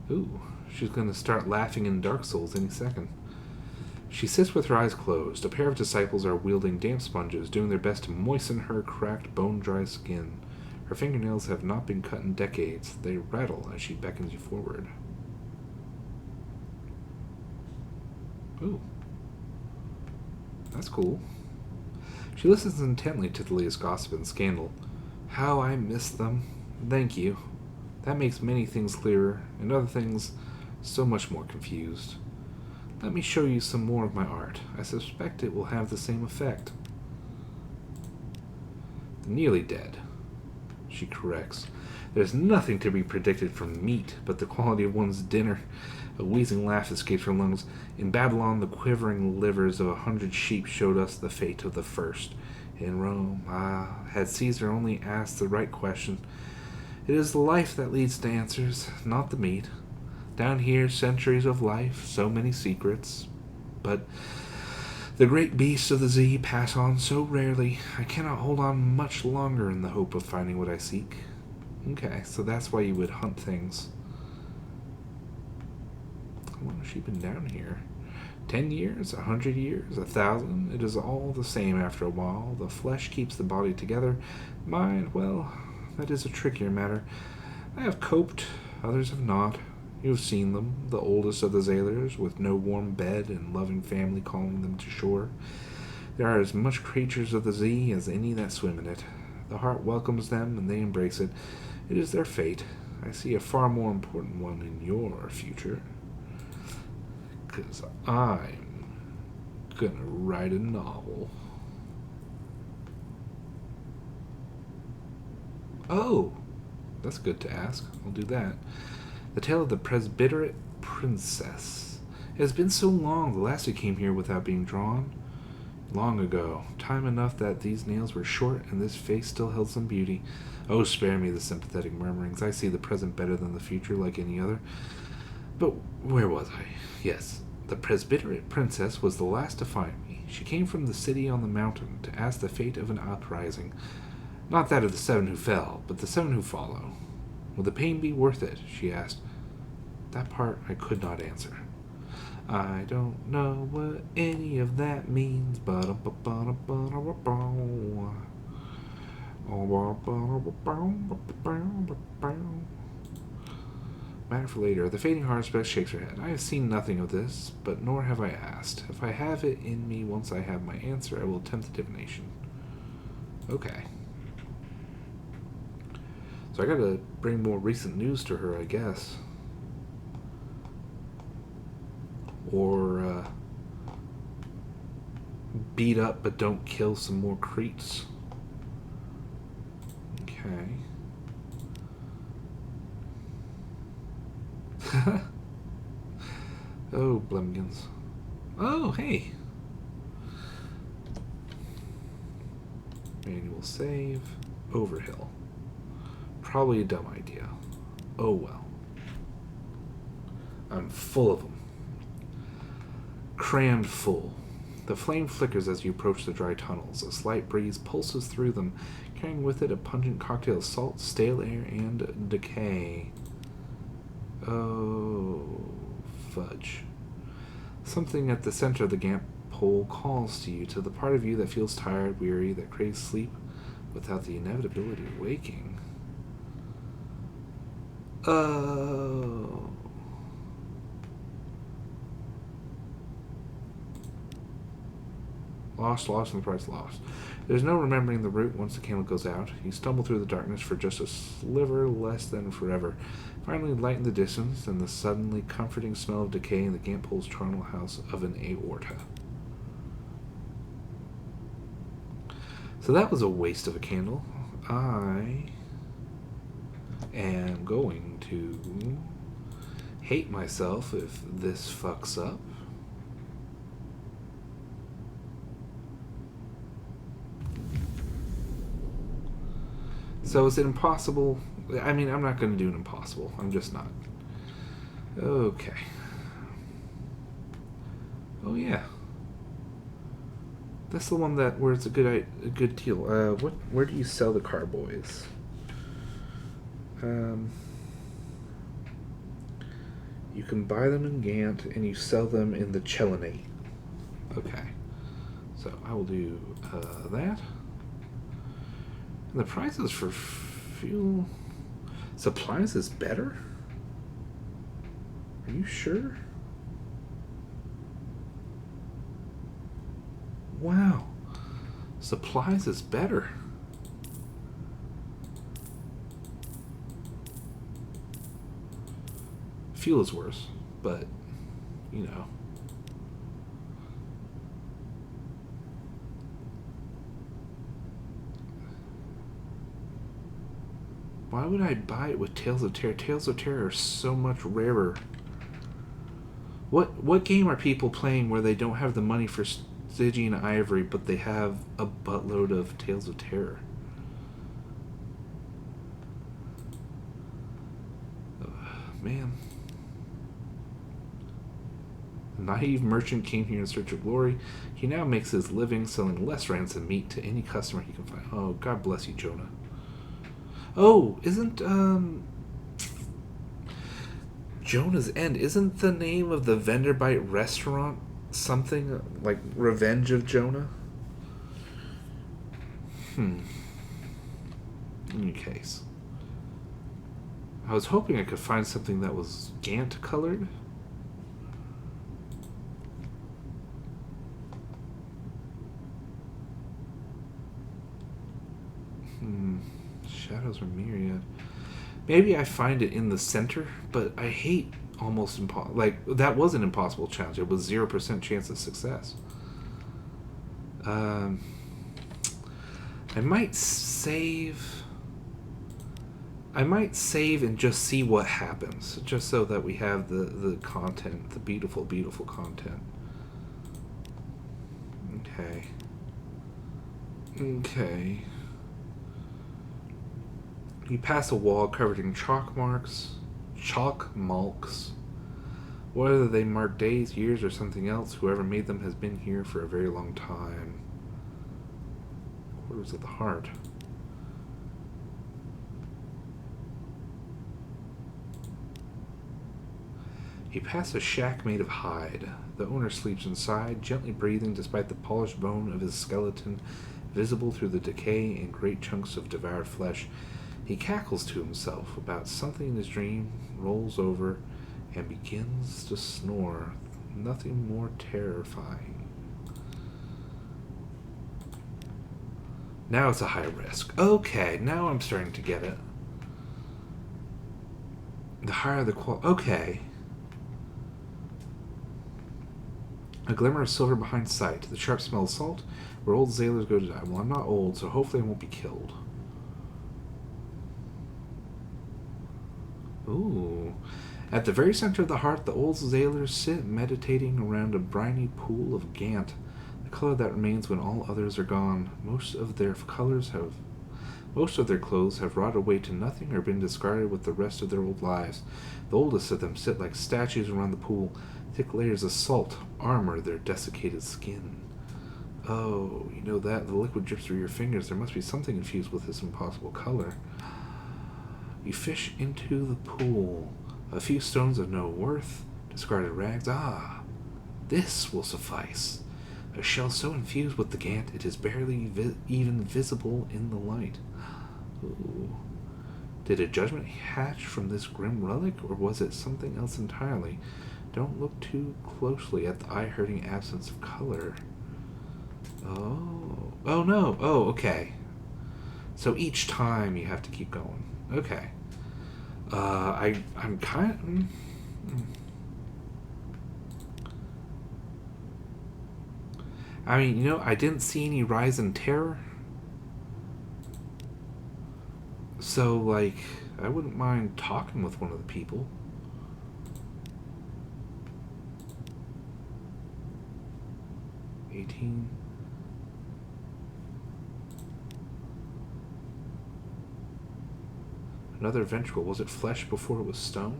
Ooh, she's going to start laughing in Dark Souls any second. She sits with her eyes closed. A pair of disciples are wielding damp sponges, doing their best to moisten her cracked, bone-dry skin. Her fingernails have not been cut in decades. They rattle as she beckons you forward. Ooh. That's cool. She listens intently to Thalia's gossip and scandal. How I miss them. Thank you. That makes many things clearer, and other things so much more confused. Let me show you some more of my art. I suspect it will have the same effect. Nearly dead. She corrects. There's nothing to be predicted from meat but the quality of one's dinner. A wheezing laugh escapes her lungs. In Babylon, the quivering livers of 100 sheep showed us the fate of the first. In Rome, had Caesar only asked the right question. It is the life that leads to answers, not the meat. Down here, centuries of life, so many secrets. But the great beasts of the sea pass on so rarely, I cannot hold on much longer in the hope of finding what I seek. Okay, so that's why you would hunt things. How long has she been down here? 10 years, 100 years, 1,000? It is all the same after a while. The flesh keeps the body together. Mind, well, that is a trickier matter. I have coped, others have not. You have seen them, the oldest of the sailors, with no warm bed and loving family calling them to shore. There are as much creatures of the sea as any that swim in it. The heart welcomes them, and they embrace it. It is their fate. I see a far more important one in your future. 'Cause I'm gonna write a novel. Oh, that's good to ask. I'll do that. The tale of the Presbyterate Princess. It has been so long, the last who came here without being drawn. Long ago, time enough that these nails were short and this face still held some beauty. Oh, spare me the sympathetic murmurings. I see the present better than the future, like any other. But where was I? Yes, the Presbyterate Princess was the last to find me. She came from the city on the mountain to ask the fate of an uprising. Not that of the 7 who fell, but the 7 who follow. Will the pain be worth it? She asked. That part I could not answer. I don't know what any of that means, but matter for later. The fading harvest shakes her head. I have seen nothing of this, but nor have I asked. If I have it in me, once I have my answer, I will attempt the divination. Okay. So I gotta bring more recent news to her, I guess. Or, beat up but don't kill some more creeps. Okay. Oh, Blemgans. Oh, hey. Manual save. Overhill. Probably a dumb idea. Oh well. I'm full of them. Crammed full. The flame flickers as you approach the dry tunnels. A slight breeze pulses through them, carrying with it a pungent cocktail of salt, stale air, and decay. Oh, fudge. Something at the center of the Gamp hole calls to you, to the part of you that feels tired, weary, that craves sleep without the inevitability of waking. Oh. Lost, and the price lost. There's no remembering the route once the candle goes out. You stumble through the darkness for just a sliver less than forever. Finally light in the distance, and the suddenly comforting smell of decay in the Gamphole's charnel house of an aorta. So that was a waste of a candle. I am going to hate myself if this fucks up. So is it impossible? I mean, I'm not going to do an impossible. I'm just not. Okay. Oh yeah. That's the one where it's a good deal. Where do you sell the carboys? You can buy them in Gant, and you sell them in the Chelenate. Okay. So I will do that. And the prices for fuel supplies is better? Are you sure? Wow. Supplies is better. Fuel is worse, but, you know. Why would I buy it with Tales of Terror? Tales of Terror are so much rarer. What game are people playing where they don't have the money for Stygian Ivory, but they have a buttload of Tales of Terror? Man. A naive merchant came here in search of glory. He now makes his living selling less ransom meat to any customer he can find. Oh, God bless you, Jonah. Oh, isn't Jonah's End, isn't the name of the vendor bite restaurant something like Revenge of Jonah? In any case, I was hoping I could find something that was Gantt colored. Shadows are myriad. Maybe I find it in the center, but I hate almost impossible. Like, that was an impossible challenge. It was 0% chance of success. I might save. I might save and just see what happens, just so that we have the content, the beautiful, beautiful content. Okay. Okay. You pass a wall covered in chalk marks. Whether they mark days, years, or something else, whoever made them has been here for a very long time. Quarters of the Heart. You pass a shack made of hide. The owner sleeps inside, gently breathing despite the polished bone of his skeleton visible through the decay and great chunks of devoured flesh. He cackles to himself about something in his dream, rolls over, and begins to snore. Nothing more terrifying. Now it's a high risk. Okay, now I'm starting to get it. The higher the quality. Okay. A glimmer of silver behind sight. The sharp smell of salt. Where old sailors go to die. Well, I'm not old, so hopefully I won't be killed. Ooh. At the very center of the heart, the old sailors sit meditating around a briny pool of Gantt, the color that remains when all others are gone. Most of their clothes have rotted away to nothing or been discarded with the rest of their old lives. The oldest of them sit like statues around the pool. Thick layers of salt armor their desiccated skin. Oh, you know that? The liquid drips through your fingers. There must be something infused with this impossible color. You fish into the pool. A few stones of no worth, discarded rags. Ah, this will suffice. A shell so infused with the Gantt it is barely even visible in the light. Ooh. Did a judgment hatch from this grim relic, or was it something else entirely? Don't look too closely at the eye-hurting absence of color. Oh. Oh, no. Oh, okay. So each time you have to keep going. Okay. I'm kind of... I mean, you know, I didn't see any rise in terror. So, like, I wouldn't mind talking with one of the people. Another ventricle. Was it flesh before it was stone?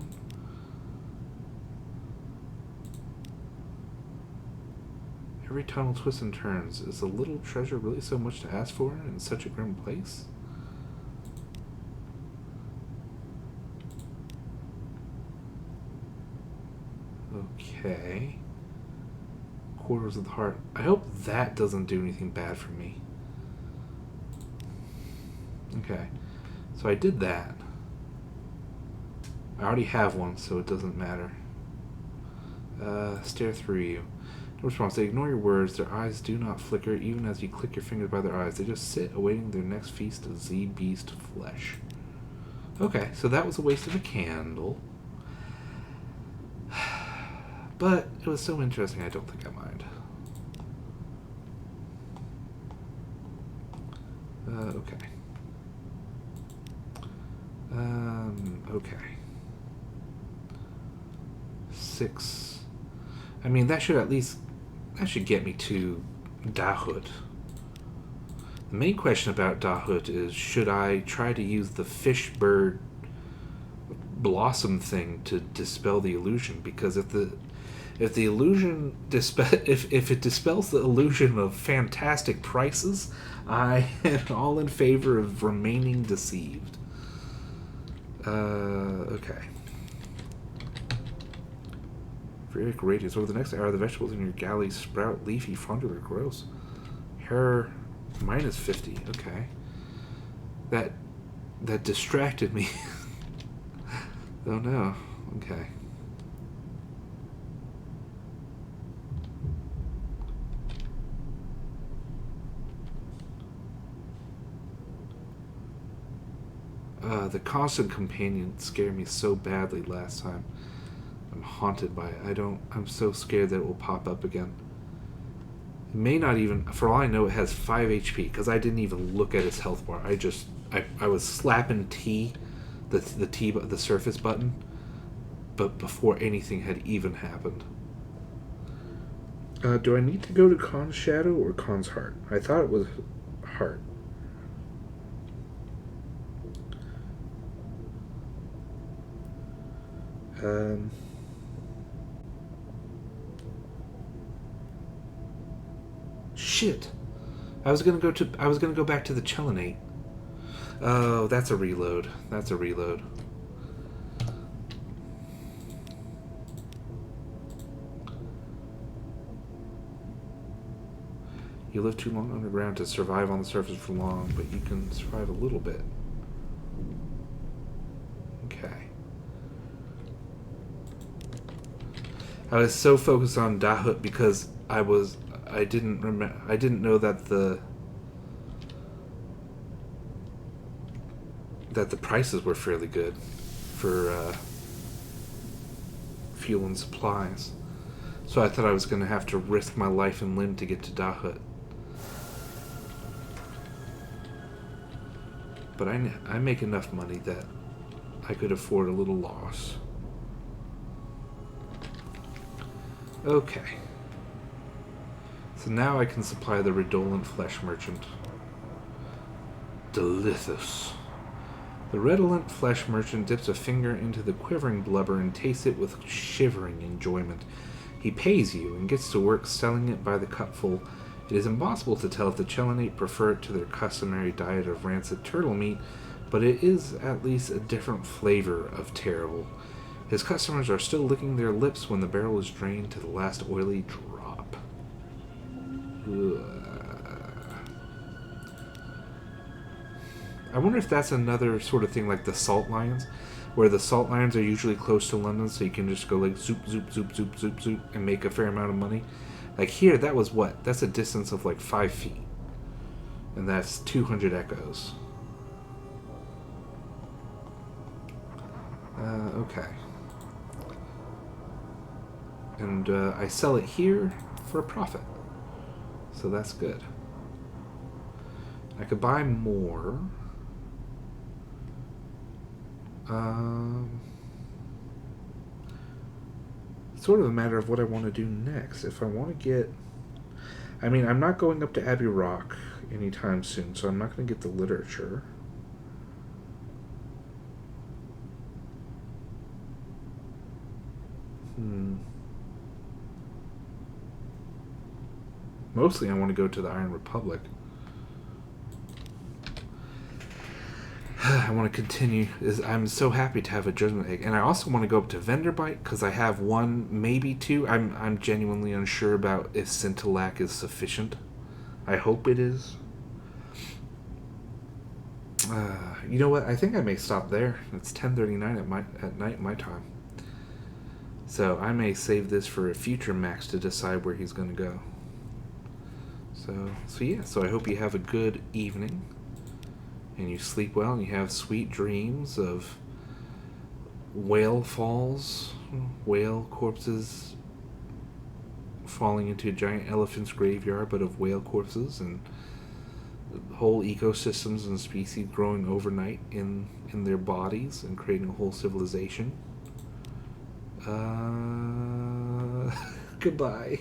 Every tunnel twists and turns. Is a little treasure really so much to ask for in such a grim place? Okay. quarters of the heart. I hope that doesn't do anything bad for me. Okay. So I did that. I already have one, so it doesn't matter. Stare through you. No response. They ignore your words. Their eyes do not flicker, even as you click your fingers by their eyes. They just sit, awaiting their next feast of Z-beast flesh. Okay, so that was a waste of a candle. But it was so interesting, I don't think I mind. Okay. Okay. 6. I mean, that should get me to Dahut. The main question about Dahut is, should I try to use the fish bird blossom thing to dispel the illusion? Because if the illusion if it dispels the illusion of fantastic prices, I am all in favor of remaining deceived. Okay. Various radius. Over the next hour, the vegetables in your galley sprout leafy, frondular, gross. Hair minus 50. Okay. That distracted me. Oh no. Okay. The constant companion scared me so badly last time. I'm haunted by it. I'm so scared that it will pop up again. It may not even, for all I know, it has 5 HP, because I didn't even look at its health bar. I was slapping T, the surface button, but before anything had even happened. Do I need to go to Khan's Shadow or Khan's Heart? I thought it was Heart. Shit. I was gonna go back to the Chelinate. Oh, that's a reload. You live too long underground to survive on the surface for long, but you can survive a little bit. Okay. I was so focused on Dahut because I didn't know that the prices were fairly good for fuel and supplies. So I thought I was going to have to risk my life and limb to get to Dahut. But I make enough money that I could afford a little loss. Okay. So now I can supply the redolent flesh merchant. Delicious. The redolent flesh merchant dips a finger into the quivering blubber and tastes it with shivering enjoyment. He pays you and gets to work selling it by the cupful. It is impossible to tell if the Chelinate prefer it to their customary diet of rancid turtle meat, but it is at least a different flavor of terrible. His customers are still licking their lips when the barrel is drained to the last oily drop. I wonder if that's another sort of thing like the salt lions, where the salt lions are usually close to London, so you can just go like zoop, zoop, zoop, zoop, zoop, zoop, and make a fair amount of money. Like here, that was what? That's a distance of like 5 feet. And that's 200 echoes. Okay. And I sell it here for a profit. So that's good. I could buy more. It's sort of a matter of what I want to do next. If I want to get... I mean, I'm not going up to Abbey Rock anytime soon, so I'm not going to get the literature. Mostly I want to go to the Iron Republic. I want to continue. I'm so happy to have a judgment egg, and I also want to go up to vendor bite because I have one, maybe two. I'm genuinely unsure about if scintillac is sufficient. I hope it is. You know what? I think I may stop there. It's 10:39 at night my time. So I may save this for a future Max to decide where he's going to go. So yeah. So I hope you have a good evening, and you sleep well, and you have sweet dreams of whale falls, whale corpses falling into a giant elephant's graveyard, but of whale corpses, and whole ecosystems and species growing overnight in their bodies and creating a whole civilization. Goodbye.